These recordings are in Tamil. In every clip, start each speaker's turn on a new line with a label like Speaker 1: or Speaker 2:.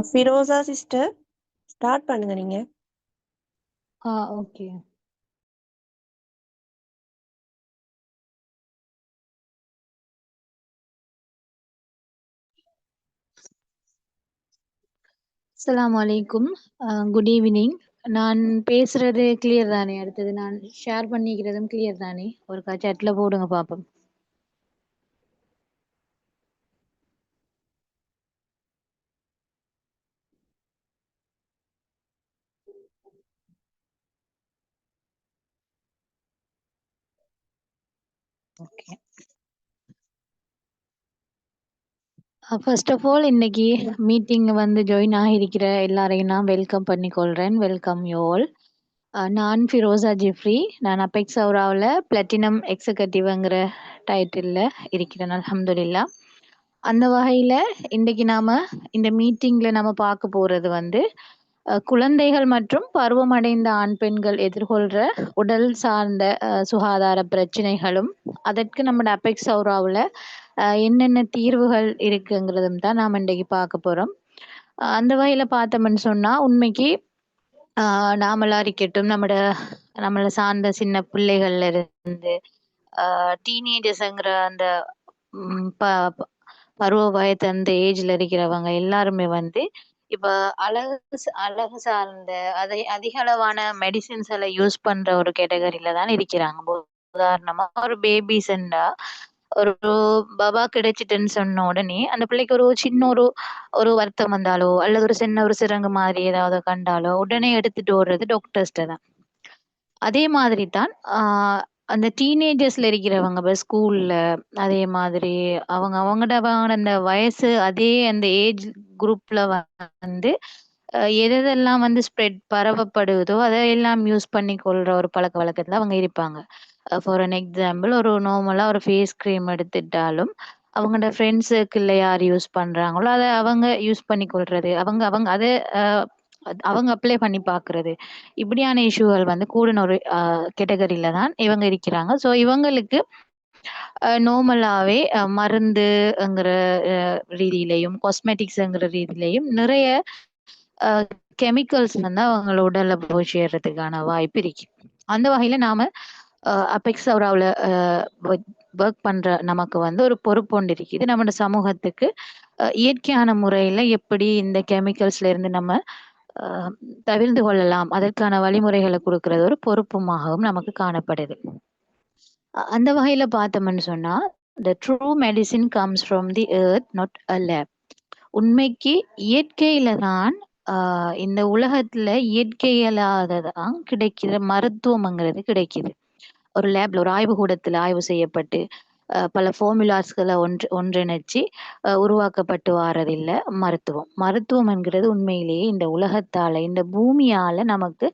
Speaker 1: ஃபிரோசா சிஸ்டர், ஸ்டார்ட் பண்ணுங்க நீங்க.
Speaker 2: ஓகே. அஸ்ஸலாமு அலைக்கும். Good evening. நான் பேசுறது கிளியர் தானே? அடுத்தது நான் ஷேர் பண்ணிக்கிறதும் கிளியர் தானே? ஒரு சாட்ல போடுங்க பாப்போம். ஓகே. ஃபர்ஸ்ட் ஆஃப் ஆல் இன்னைக்கு மீட்டிங் வந்து ஜாயின் ஆகியிருக்கிற எல்லாரையும் நான் வெல்கம் பண்ணிக்கொள்றேன். Welcome you all. நான் ஃபிரோசா ஜிஃப்ரி. நான் அபெக்ஸ் அவுராவில் பிளாட்டினம் எக்ஸிகூட்டிவ்ங்கிற டைட்டிலில் இருக்கிறேன். அல்ஹம்துலில்லாஹ். அந்த வகையில் இன்றைக்கு நாம் இந்த மீட்டிங்கில் நம்ம பார்க்க போகிறது வந்து குழந்தைகள் மற்றும் பருவமடைந்த ஆண் பெண்கள் எதிர்கொள்கிற உடல் சார்ந்த சுகாதார பிரச்சனைகளும் அதற்கு நம்ம அபெக்ஸ் அவுராவில் என்னென்ன தீர்வுகள் இருக்குங்கிறதும் தான் நாம் இன்றைக்கு பார்க்க போகிறோம். அந்த வகையில் பார்த்தோம்னு சொன்னால் உண்மைக்கு நாமளா இருக்கட்டும் நம்மளை சார்ந்த சின்ன பிள்ளைகள்ல இருந்து டீனேஜர்ஸுங்கிற அந்த பருவ வயது அந்த ஏஜ்ல இருக்கிறவங்க எல்லாருமே வந்து இப்ப அழகு சார்ந்த அதிக அளவான மெடிசின்ஸ் எல்லாம் யூஸ் பண்ற ஒரு கேட்டகரியில தான் இருக்கிறாங்க. உதாரணமா ஒரு பேபிஸ்ண்டா ஒரு பபா கிடைச்சிட்டுன்னு சொன்ன உடனே அந்த பிள்ளைக்கு ஒரு சின்ன ஒரு வருத்தம் வந்தாலோ அல்லது ஒரு சின்ன ஒரு சிரங்கு மாதிரி ஏதாவது கண்டாலோ உடனே எடுத்துட்டு ஓடுறது டாக்டர்ஸ்ட தான். அதே மாதிரி தான் அந்த டீனேஜர்ஸ்ல இருக்கிறவங்க ஸ்கூல்ல அதே மாதிரி அவங்கட அந்த வயசு அதே அந்த ஏஜ் குரூப்ல வந்து எதெல்லாம் வந்து ஸ்ப்ரெட் பரவப்படுதோ அதையெல்லாம் யூஸ் பண்ணி கொள்ற ஒரு பழக்க வழக்கத்துல அவங்க இருப்பாங்க. ஃபார் அன் எக்ஸாம்பிள் ஒரு நார்மலா ஒரு ஃபேஸ் கிரீம் எடுத்துட்டாலும் அவங்களோட ஃப்ரெண்ட்ஸ் சர்க்கிள்ல யார் யூஸ் பண்றாங்களோ அதை அவங்க யூஸ் பண்ணி கொள்றது, அவங்க அவங்க அதை அவங்க அப்ளை பண்ணி பாக்குறது, இப்படியான இஷ்யூகள் வந்து கூடின ஒரு கேட்டகரியில தான் இவங்க இருக்கிறாங்க. ஸோ இவங்களுக்கு நார்மலாவே மருந்துங்கிற ரீதியிலையும் காஸ்மெட்டிக்ஸ்ங்கிற ரீதியிலையும் நிறைய கெமிக்கல்ஸ் வந்து அவங்களோட உடல்ல போய் சேர்றதுக்கான வாய்ப்பு இருக்கு. அந்த வகையில நாம அபெக்ஸ் அவுராவில் ஒர்க் பண்ற நமக்கு வந்து ஒரு பொறுப்பு ஒன்று இருக்குது. நம்ம சமூகத்துக்கு இயற்கையான முறையில எப்படி இந்த கெமிக்கல்ஸ்ல இருந்து நம்ம தவிர்ந்து கொள்ளலாம், அதற்கான வழிமுறைகளை கொடுக்கறது ஒரு பொறுப்புமாகவும் நமக்கு காணப்படுது. அந்த வகையில பார்த்தோம்னு சொன்னா the true medicine comes from the earth, not a lab. உண்மைக்கு இயற்கையில தான் இந்த உலகத்துல இயற்கையிலாததான் கிடைக்கிற மருத்துவம்ங்கிறது கிடைக்குது. ஒரு லேப்ல ஒரு ஆய்வுக்கூடத்துல ஆய்வு செய்யப்பட்டு பல ஃபார்முலாஸ்களை ஒன்றிணைச்சு உருவாக்கப்பட்டு வாரதில்ல மருத்துவம். மருத்துவம் என்கிறது உண்மையிலேயே இந்த உலகத்தால இந்த பூமியால நமக்கு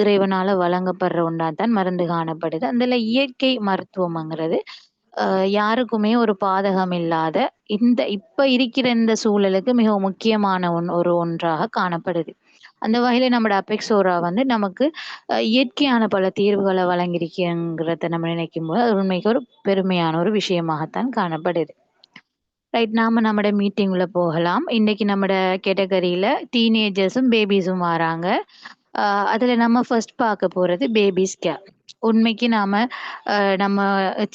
Speaker 2: இறைவனால வழங்கப்படுற ஒன்றாதான் மருந்து காணப்படுது. அதுல இயற்கை மருத்துவம்ங்கிறது யாருக்குமே ஒரு பாதகம் இல்லாத இப்ப இருக்கிற இந்த சூழலுக்கு மிக முக்கியமான ஒரு ஒன்றாக காணப்படுது. அந்த வகையில நம்மளோட அபெக்ஸோரா வந்து நமக்கு இயற்கையான பல தீர்வுகளை வழங்கியிருக்குங்கிறத நம்ம நினைக்கும் போது அது உண்மைக்கு ஒரு பெருமையான ஒரு விஷயமாகத்தான் காணப்படுது. ரைட், நம்மளோட மீட்டிங்ல போகலாம். இன்னைக்கு நம்மளோட கேட்டகரியில டீனேஜர்ஸும் பேபிஸும் வராங்க. அதுல நம்ம ஃபர்ஸ்ட் பார்க்க போறது பேபிஸ் கேர். உண்மைக்கு நம்ம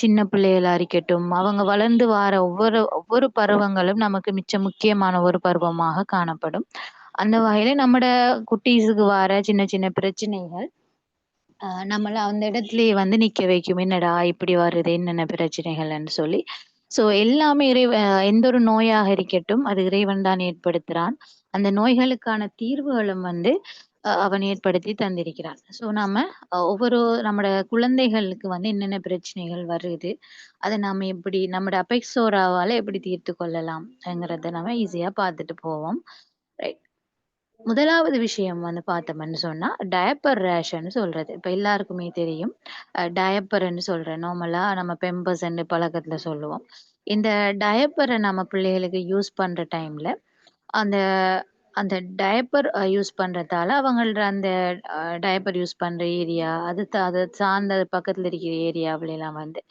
Speaker 2: சின்ன பிள்ளைகளா இருக்கட்டும், அவங்க வளர்ந்து வார ஒவ்வொரு பருவங்களும் நமக்கு மிச்ச முக்கியமான ஒரு பருவமாக காணப்படும். அந்த வகையில நம்மட குட்டீஸுக்கு வர சின்ன சின்ன பிரச்சனைகள் நம்மள அந்த இடத்துலயே வந்து நிக்க வைக்கும். என்னடா இப்படி வருது, என்னென்ன பிரச்சனைகள்னு சொல்லி. ஸோ எல்லாமே எந்த ஒரு நோயாக இருக்கட்டும் அது இறைவன் தான் ஏற்படுத்துறான். அந்த நோய்களுக்கான தீர்வுகளும் வந்து அவன் ஏற்படுத்தி தந்திருக்கிறான். ஸோ நம்ம நம்மட குழந்தைகளுக்கு வந்து என்னென்ன பிரச்சனைகள் வருது, அதை நாம எப்படி நம்மட அபெக்ஸோராவால எப்படி தீர்த்து கொள்ளலாம்ங்கிறத நம்ம ஈஸியா பார்த்துட்டு போவோம். ரைட். முதலாவது விஷயம் வந்து பார்த்தோம்னு சொன்னா டயப்பர் ரேஷ்ன்னு சொல்றது. இப்ப எல்லாருக்குமே தெரியும். டயப்பர்ன்னு சொல்றேன். நார்மலா நம்ம பெம்பர்ஸ் பழக்கத்துல சொல்லுவோம். இந்த டயப்பரை நம்ம பிள்ளைகளுக்கு யூஸ் பண்ற டைம்ல அந்த அந்த டயப்பர் யூஸ் பண்றதால அவங்களோட அந்த டயப்பர் யூஸ் பண்ற ஏரியா அது சார்ந்த பக்கத்துல இருக்கிற ஏரியாவில எல்லாம் வந்து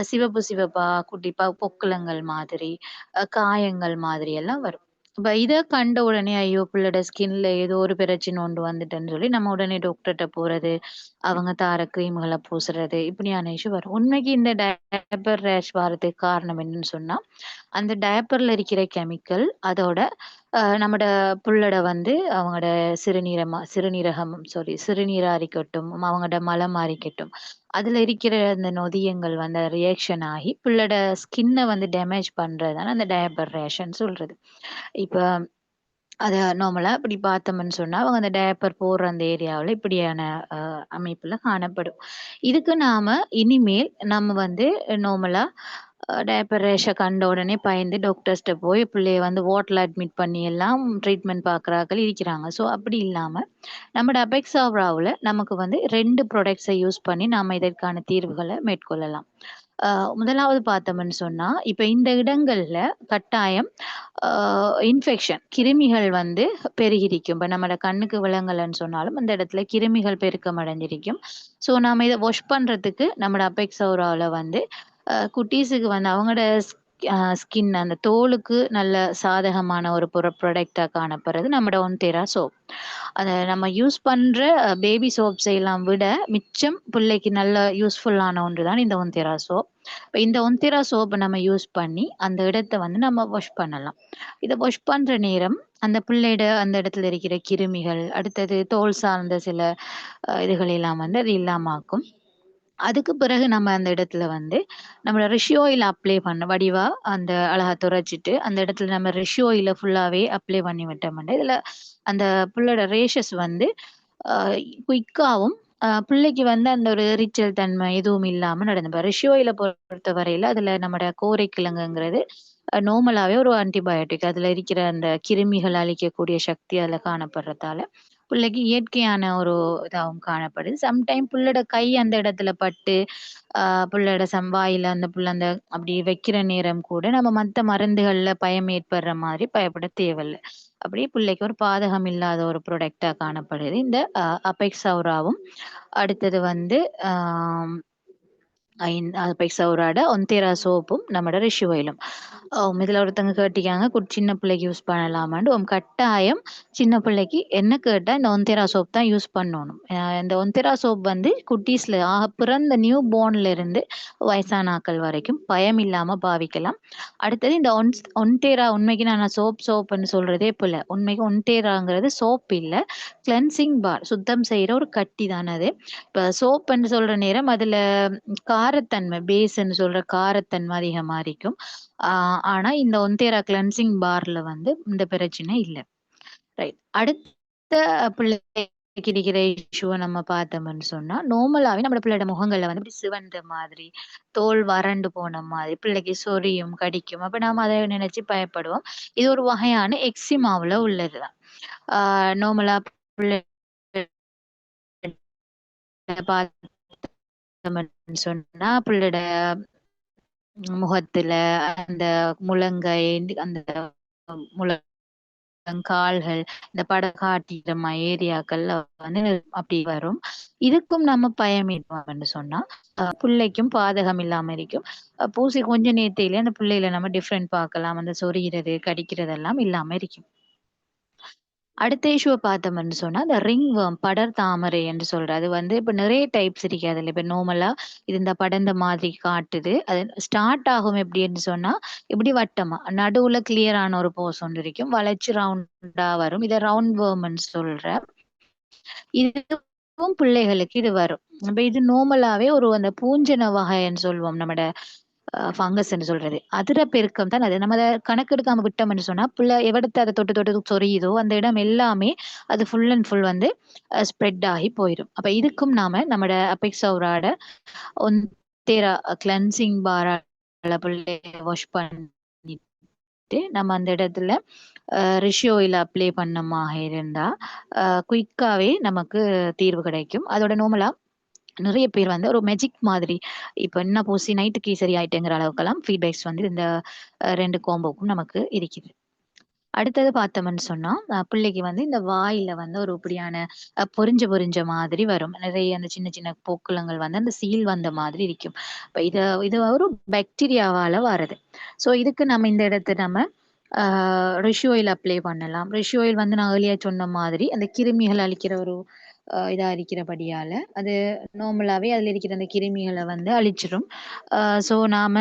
Speaker 2: சிவப்பு சிவப்பா குட்டிப்பா பொக்குளங்கள் மாதிரி காயங்கள் மாதிரி எல்லாம் வரும். இப்ப இத கண்ட உடனே, ஐயோ! பிள்ளோட ஸ்கின்ல ஏதோ ஒரு பிரச்சனை ஒன்று வந்துட்டுன்னு சொல்லி, நம்ம உடனே டாக்டர்ட்ட போறது, அவங்க தார கிரீம்கள பூசுறது, இப்படியான இஷ்யூ வரும். உண்மைக்கு இந்த டயப்பர் ரேஷ் வரதுக்கு காரணம் என்னன்னு சொன்னா, அந்த டயப்பர்ல இருக்கிற கெமிக்கல், அதோட நம்மட புள்ளோட வந்து அவங்களோட சிறுநீரகம் சிறுநீரா இருக்கட்டும், அவங்களோட மலமா இருக்கட்டும், அதுல இருக்கிற அந்த நொதியங்கள் வந்து ரியாக்ஷன் ஆகி, பிள்ளோட ஸ்கின்ன வந்து டேமேஜ் பண்றது தான அந்த டயப்பர் ரேஷ்ன்னு சொல்றது. இப்ப அத நார்மலா இப்படி பார்த்தோம்ன்னு சொன்னா, அவங்க அந்த டயப்பர் போடுற அந்த ஏரியாவுல இப்படியான அ அமைப்புல காணப்படும். இதுக்கு நாம இனிமேல் நம்ம வந்து நார்மலா டயப்பர் ரேஷ கண்ட உடனே பயந்து டாக்டர்ஸ்ட்ட போய் பிள்ளைய வந்து வார்ட்ல அட்மிட் பண்ணி எல்லாம் ட்ரீட்மெண்ட் பார்க்குறாக்கள் இருக்கிறாங்க. ஸோ அப்படி இல்லாம, நம்மோட அபெக்ஸாவ்ராவுல நமக்கு வந்து 2 ப்ராடக்ட்ஸ யூஸ் பண்ணி நாம இதற்கான தீர்வுகள மேற்கொள்ளலாம். அ முதலாவது பார்த்தோம்ன்னு சொன்னா, இப்ப இந்த இடங்கள்ல கட்டாயம் அ இன்ஃபெக்ஷன் கிருமிகள் வந்து பெருகியிருக்கும். இப்ப நம்மோட கண்ணுக்கு விளங்கலன்னு சொன்னாலும், அந்த இடத்துல கிருமிகள் பெருக்கம் அடைஞ்சிருக்கும். ஸோ நாம இத வாஷ் பண்றதுக்கு நம்மோட அபெக்ஸோரால வந்து குட்டீஸுக்கு வந்து அவங்களோட ஸ்கின் அந்த தோலுக்கு நல்ல சாதகமான ஒரு ப்ராடக்ட்டா காணப்படுறது நம்மோட ஒன்டெரா சோப். அத நம்ம யூஸ் பண்ற பேபி சோப்ஸ எல்லாம் விட மிச்சம் பிள்ளைக்கு நல்ல யூஸ்ஃபுல்லான ஒன்று தான் இந்த ஒன்டெரா சோப். இப்ப இந்த ஒன்டெரா சோப்ப நம்ம யூஸ் பண்ணி அந்த இடத்த வந்து நம்ம வாஷ் பண்ணலாம். இத வாஷ் பண்ற நேரம் அந்த பிள்ளையோட அந்த இடத்துல இருக்கிற கிருமிகள், அடுத்தது தோல் சார்ந்த சில இதுகள் எல்லாம் வந்து அது இல்லாம ஆக்கும். அதுக்கு பிறகு நம்ம அந்த இடத்துல வந்து நம்மள ரிஷி ஆயில் அப்ளை பண்ண வடிவா அந்த அழகா துடைச்சிட்டு, அந்த இடத்துல நம்ம ரிஷி ஆயில ஃபுல்லாவே அப்ளை பண்ணி விட்டோம்னா, இதுல அந்த புள்ளோட ரேஷஸ் வந்து அ குயிக்காவும் பிள்ளைக்கு வந்து அந்த ஒரு எரிச்சல் தன்மை எதுவும் இல்லாம நடந்து ரிஷி ஆயில பொறுத்தவரையில அதுல நம்மோட கோரைக்கிழங்குங்கிறது நார்மலாவே ஒரு ஆன்டிபயோட்டிக். அதுல இருக்கிற அந்த கிருமிகள அழிக்கக்கூடிய சக்தி அதுல காணப்படுறதால, பிள்ளைக்கு இயற்கையான ஒரு இதாவும் காணப்படுது. சம்டைம் புள்ளோட கை அந்த இடத்துல பட்டு, ஆ புள்ளோட வாயில அந்த புள்ள அந்த அப்படி வைக்கிற நேரம் கூட நம்ம மத்த மருந்துகள்ல பயம் ஏற்படுற மாரி பயப்பட தேவையில்ல. அப்படியே பிள்ளைக்கு ஒரு பாதகம் இல்லாத ஒரு ப்ராடக்ட்டா காணப்படுது. இந்த அபெக்ஸ் அவுராவும், அடுத்தது வந்து ஆம் பெக்ஸௌராட ஒன்தேரா சோப்பும், நம்மோட ரிஷி ஆயிலும். இதுல ஒருத்தவங்க கேட்டிருக்காங்க, சின்ன பிள்ளைக்கு யூஸ் பண்ணலாமான்னு. கட்டாயம் சின்ன பிள்ளைக்கு என்ன கேட்டா இந்த ஒன்தேரா சோப் தான் யூஸ் பண்ணணும். இந்த ஒன்தேரா சோப் வந்து குட்டீஸ்ல பிறந்த நியூ பார்ன்ல இருந்து வயசான ஆட்கள் வரைக்கும் பயமில்லாம பாவிக்கலாம். அடுத்தது இந்த ஒன்டேரா உண்மைக்கு நான் சோப்ன்னு சொல்றதே போல. உண்மைக்கு ஒன்டேராங்கிறது சோப் இல்ல. கிளென்சிங் பார் சுத்தம் செய்ற ஒரு கட்டி தான் அது. இப்ப சோப்புன்னு சொல்ற நேரம் அதுல காரத்தன்மை பேஸ்ன்னு சொல்ற காரத்தன்மை அதிகமா இருக்கும். ஆ ஆனா இந்த ஒன்டேரா கிளென்சிங் பார்ல வந்து இந்த பிரச்சனை இல்ல. ரைட். அடுத்த பிள்ளைக்கு இருக்கிற இஷ்யூவ நம்ம பார்த்தோம்ன்னு சொன்னா, நார்மலாவே நம்ம பிள்ளையோட முகங்கள்ல வந்து இப்படி சிவந்த மாதிரி, தோல் வறண்டு போன மாதிரி, பிள்ளைக்கு சொறியும், கடிக்கும். அப்ப நாம அத நினைச்சு பயப்படுவோம். இது ஒரு வகையான எக்ஸிமாவுல உள்ளது தான். ஆ நார்மலா பிள்ளைகள பார்த்தோம்ன்னு சொன்னா, பிள்ளையோட முகத்துல அந்த முழங்கை, அந்த முழங்கால்கள், இந்த படம் காட்டிற ஏரியாக்கள்ல வந்து அப்படி வரும். இதுக்கும் நம்ம பயமிடுவோம்ன்னு சொன்னா, புள்ளைக்கும் பாதகம் இல்லாம இருக்கும். பூசி கொஞ்ச நேரத்திலே அந்த பிள்ளையில நம்ம டிஃபரெண்ட் பார்க்கலாம். அந்த சொறியிறது, கடிக்கிறதெல்லாம் இல்லாம இருக்கும். அடுத்த இஷ்யூவ பார்த்தோம்ன்னு சொன்னா, இந்த ரிங்வொர்ம் படர் தாமரை என்று சொல்ற அது வந்து இப்ப நெறைய டைப்ஸ் இருக்கு அதுல. இப்ப நார்மலா இது இந்த படர்ந்த மாதிரி காட்டுது. அது ஸ்டார்ட் ஆகும் எப்படின்னு சொன்னா, இப்படி வட்டமா நடுவுல கிளியரான ஒரு போர்ஸ் ஒண்ணு இருக்கும். வளைச்சு ரவுண்டா வரும். இத ரவுண்ட் வொர்ம்ன்னு சொல்றேன். இதுவும் பிள்ளைகளுக்கு இது வரும். அப்ப இது நார்மலாவே ஒரு அந்த பூஞ்சன வகைன்னு சொல்லுவோம். நம்மட ஃபங்கஸ்ன்னு சொல்றது. அதிர பெருக்கம் தான் அது. நம்ம அத கணக்கெடுக்காம விட்டோம்ன்னு சொன்னா, புள்ள எவடத்த அத தொட்டு தொட்டு சொரியுதோ, அந்த இடம் எல்லாமே அது ஃபுல் அண்ட் ஃபுல் வந்து ஸ்ப்ரெட் ஆகி போயிரும். அப்ப இதுக்கும் நாம நம்மட அபெக்ஸ் அவுராட ஒன்தேரா கிளென்சிங் பாரால புள்ளைய வாஷ் பண்ணிட்டு, நம்ம அந்த இடத்துல ரிஷி ஆயில் அப்ளை பண்ணமாக இருந்தா, குயிக்காவே நமக்கு தீர்வு கிடைக்கும். அதோட நார்மலா நெறைய பேர் வந்து ஒரு மேஜிக் மாதிரி, இப்ப என்ன பூசி நைட்டுக்கு சரியாயிட்டேங்கிற அளவுக்கெல்லாம் ஃபீட்பேக்ஸ் வந்து இந்த 2 காம்போக்கும் நமக்கு இருக்குது. அடுத்தது பார்த்தோம்ன்னு சொன்னா, பிள்ளைக்கு வந்து இந்த வாயில வந்து ஒரு இப்படியான பொரிஞ்ச பொரிஞ்ச மாதிரி வரும். நெறைய அந்த சின்ன சின்ன பூக்குளங்கள் வந்து அந்த சீல் வந்த மாதிரி இருக்கும். இப்ப இது ஒரு பாக்டீரியாவால வரது. ஸோ இதுக்கு நம்ம இந்த இடத்த நம்ம ரிஷ் ஆயில் அப்ளை பண்ணலாம். ரிஷ் ஆயில் வந்து நான் ஏர்லியா சொன்ன மாதிரி அந்த கிருமிகள் அழிக்கிற ஒரு இதா இருக்கிறபடியால அது நார்மலாவே அதுல இருக்கிற அந்த கிருமிகள வந்து அழிச்சிரும். ஸோ நாம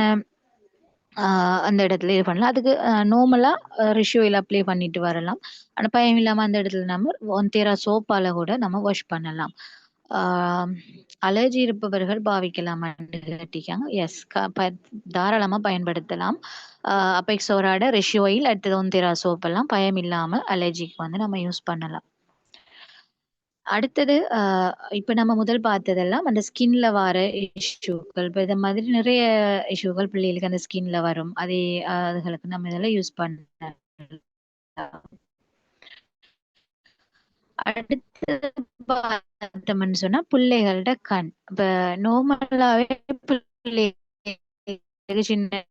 Speaker 2: அந்த இடத்துல இது பண்ணலாம். அதுக்கு நார்மலா ரிஷ் ஆயில் அப்ளை பண்ணிட்டு வரலாம். ஆனா பயம் இல்லாம அந்த இடத்துல நம்ம ஒன்தேரா சோப்பால கூட நம்ம வாஷ் பண்ணலாம். ஆ அலர்ஜி இருப்பவர்கள் பாவிக்கலாமான்னு கேட்டிருக்காங்க. எஸ் தாராளமா பயன்படுத்தலாம். அப்பெக்ஸோராட ரிஷ் ஆயில் அடுத்தது ஒன்தேரா சோப் எல்லாம் பயம் இல்லாம அலர்ஜிக்கு வந்து நம்ம யூஸ் பண்ணலாம். அடுத்தது இப்ப நம்ம முதல் பார்த்ததெல்லாம் அந்த ஸ்கின்ல வார இஷ்யூக்கள். இப்ப இத மாதிரி நிறைய இஷ்யூகள் பிள்ளைகளுக்கு அந்த ஸ்கின்ல வரும். அதே அதுகளுக்கு நம்ம இதெல்லாம் யூஸ் பண்ணலாம். அடுத்து பார்த்தோம்ன்னு சொன்னா பிள்ளைகளோட கண். இப்ப நார்மலாவே பிள்ளைகளுக்கு சின்ன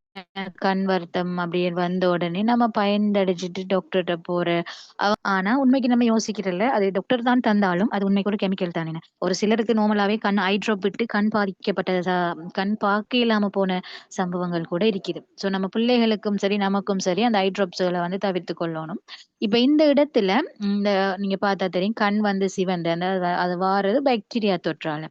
Speaker 2: கண் வருத்தம் அப்படின்னு வந்த உடனே நம்ம பயந்தடிச்சிட்டு டாக்டர்ட்ட போற ஆனா உண்மைக்கு நம்ம யோசிக்கிறதில்ல. அது டாக்டர் தான் தந்தாலும் அது உண்மைக்கு ஒரு கெமிக்கல் தானே. ஒரு சிலருக்கு நார்மலாவே கண் ஐ ட்ராப் விட்டு கண் பாதிக்கப்பட்ட கண் பார்க்க இல்லாம போன சம்பவங்கள் கூட இருக்குது. ஸோ நம்ம பிள்ளைகளுக்கும் சரி, நமக்கும் சரி அந்த ஐ ட்ராப்ஸ்கள வந்து தவிர்த்துக் கொள்ளணும். இப்ப இந்த இடத்துல இந்த நீங்க பார்த்தா தெரியும். கண் வந்து சிவந்து அந்த அது வாரது பாக்டீரியா தொற்றால.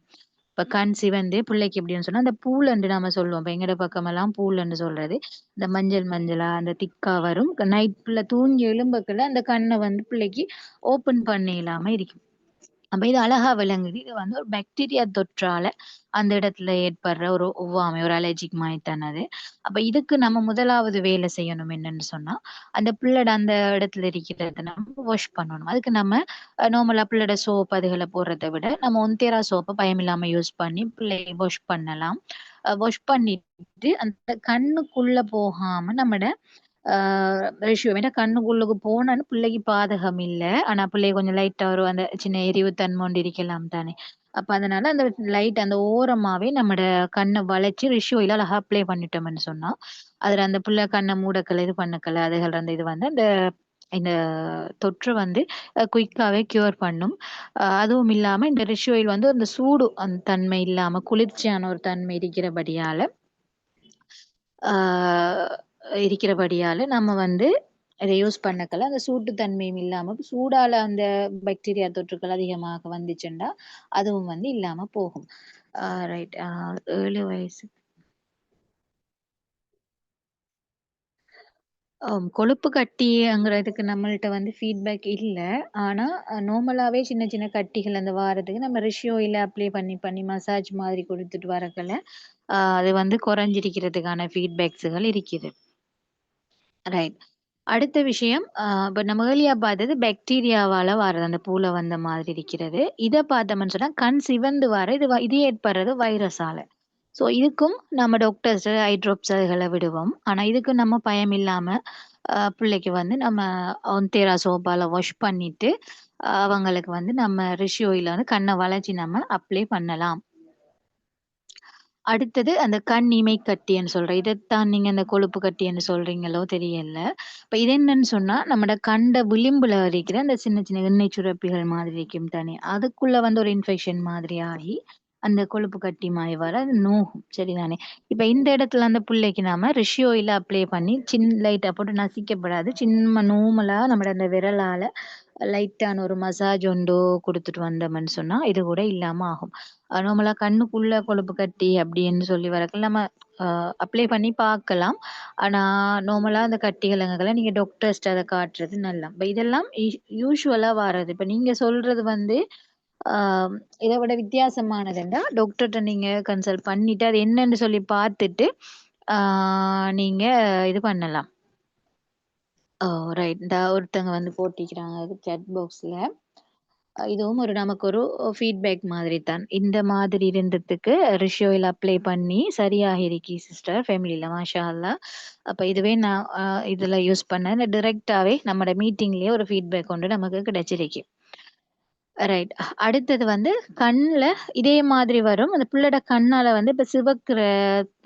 Speaker 2: இப்ப கண் சிவந்து பிள்ளைக்கு எப்படின்னு சொன்னா, அந்த பூலண்டு நாம சொல்லுவோம். இப்ப எங்கட பக்கமெல்லாம் பூலண்டு சொல்றது. இந்த மஞ்சள் மஞ்சளா அந்த திக்கா வரும். நைட் பிள்ளை தூங்கி எழும்பக்குள்ள அந்த கண்ண வந்து பிள்ளைக்கு ஓப்பன் பண்ண இயலாம இருக்கும். அப்ப இது அழகா விளங்குது. இது வந்து ஒரு பாக்டீரியா தொற்றால அந்த இடத்துல ஏற்படுற ஒரு ஒவ்வாமை, ஒரு அலர்ஜிக் மாதிரி தான அது. அப்ப இதுக்கு நம்ம முதலாவது வேலை செய்யணும் என்னன்னு சொன்னா, அந்த பிள்ளோட அந்த இடத்துல இருக்கிறத நம்ம வாஷ் பண்ணணும். அதுக்கு நம்ம நார்மலா பிள்ளோட சோப் அதுகள போடுறத விட, நம்ம ஒன்தேரா சோப்ப பயமில்லாம யூஸ் பண்ணி பிள்ளைய வாஷ் பண்ணலாம். வாஷ் பண்ணிட்டு அந்த கண்ணுக்குள்ள போகாம நம்மட ஆ ரேஷியோ ஏன்னா கண்ணுக்குள்ளுக்கு போனாலும் பிள்ளைக்கு பாதகம் இல்ல. ஆனா பிள்ளைக கொஞ்சம் லைட்டா ஒரு அந்த சின்ன எரிவுத்தன்மை ஒன்று இருக்கலாம் தானே. அப்ப அதனால அந்த லைட் அந்த ஓரமாவே நம்மட கண்ண வளைச்சு ரிஷ் ஆயில அழகா அப்ளை பண்ணிட்டோம்ன்னு சொன்னா, அதுல அந்த புள்ள கண்ண மூடக்கல, இது பண்ணக்கல அதுகள் அந்த இது வந்து அந்த இந்த தொற்று வந்து குயிக்காவே கியூர் பண்ணும். அதுவும் இல்லாம இந்த ரிஷ் ஆயில் வந்து அந்த சூடு அந்த தன்மை இல்லாம குளிர்ச்சியான ஒரு தன்மை இருக்கிறபடியால ஆ இருக்கிறபடியால நம்ம வந்து இத யூஸ் பண்ணக்கல அந்த சூட்டு தன்மையும் இல்லாம சூடால அந்த பாக்டீரியா தொற்றுக்கள் அதிகமாக வந்துச்சுன்னா, அதுவும் வந்து இல்லாம போகும். ரைட் 7 வயசு கொழுப்பு கட்டிங்கிறதுக்கு நம்மள்ட்ட வந்து ஃபீட்பேக் இல்ல. ஆனா நார்மலாவே சின்ன சின்ன கட்டிகள் அந்த வாரத்துக்கு நம்ம ரிஷ் ஆயில அப்ளை பண்ணி பண்ணி மசாஜ் மாதிரி குடுத்துட்டு வரக்கல, அது வந்து குறைஞ்சிருக்கிறதுக்கான ஃபீட்பேக்ஸுகள் இருக்குது. ரைட். அடுத்த விஷயம், இப்ப நம்ம ஏர்லியா பார்த்தது பாக்டீரியாவால வர்றது. அந்த பூல வந்த மாதிரி இருக்கிறது. இத பார்த்தோம்ன்னு சொன்னா, கண் சிவந்து வர இது ஏற்படுறது வைரஸால. ஸோ இதுக்கும் நம்ம டாக்டர்ஸ் ஐ ட்ராப்ஸ் அதுகள விடுவோம். ஆனா இதுக்கு நம்ம பயம் இல்லாம, பிள்ளைக்கு வந்து நம்ம ஒன்தேரா சோப்பால வாஷ் பண்ணிட்டு, அவங்களுக்கு வந்து நம்ம ரிஷ் ஆயில வந்து கண்ண வளைச்சு நம்ம அப்ளை பண்ணலாம். அடுத்தது அந்த கண் இமை கட்டின்னு சொல்றேன். இதத்தான் நீங்க அந்த கொழுப்பு கட்டின்னு சொல்றீங்களோ தெரியல. இப்ப இது என்னன்னு சொன்னா, நம்மட கண்ட விளிம்புல இருக்கிற அந்த சின்ன சின்ன எண்ணெய் சுரப்பிகள் மாதிரி இருக்கும் தானே, அதுக்குள்ள வந்து ஒரு இன்ஃபெக்ஷன் மாதிரி ஆகி, அந்த கொழுப்பு கட்டி மாரி வர அது நோகும். சரிதானே? இப்ப இந்த இடத்துல அந்த புள்ளைக்கு நாம ரிஷ் ஆயில அப்ளை பண்ணி லைட்டா போட்டு நசிக்கப்படாது. சின்ன நார்மலா நம்மட அந்த விரலால லைட்டான ஒரு மசாஜ் உண்டு குடுத்துட்டு வந்தோம்ன்னு சொன்னா, இது கூட இல்லாம ஆகும். நார்மலா கண்ணுக்குள்ள கொழுப்பு கட்டி அப்படின்னு சொல்லி வரக்குள்ள நம்ம அப்ளை பண்ணி பார்க்கலாம். ஆனா நார்மலா அந்த கட்டிகளங்கலாம் நீங்க டாக்டர்ஸ்ட்ட அத காட்டுறது நல்லம். இப்ப இதெல்லாம் யூசுவலா வாரது. இப்ப நீங்க சொல்றது வந்து ஆ இத விட வித்தியாசமானதுன்னா, டாக்டர்ட்ட நீங்க கன்சல்ட் பண்ணிட்டு, அது என்னன்னு சொல்லி பார்த்துட்டு, ஆ நீங்க இது பண்ணலாம். ஓ! ரைட். இந்த ஒருத்தங்க வந்து போட்டிருக்கிறாங்க சாட் பாக்ஸ்ல. இதுவும் நமக்கு ஒரு ஃபீட்பேக் மாதிரி தான். இந்த மாதிரி இருந்ததுக்கு ரிஷ் ஆயில் அப்ளை பண்ணி சரியாகிருக்கு சிஸ்டர் ஃபேமிலில மாஷா அல்லாஹ். அப்ப இதுவே நான் இதுல யூஸ் பண்ணேன். டைரக்ட்டாவே நம்மட மீட்டிங்லயே ஒரு ஃபீட்பேக் ஒன்று நமக்கு கிடைச்சிருக்கு. ரைட். அடுத்தது வந்து கண்ல இதே மாதிரி வரும். அந்த புள்ளோட கண்ணால வந்து இப்ப சிவக்குற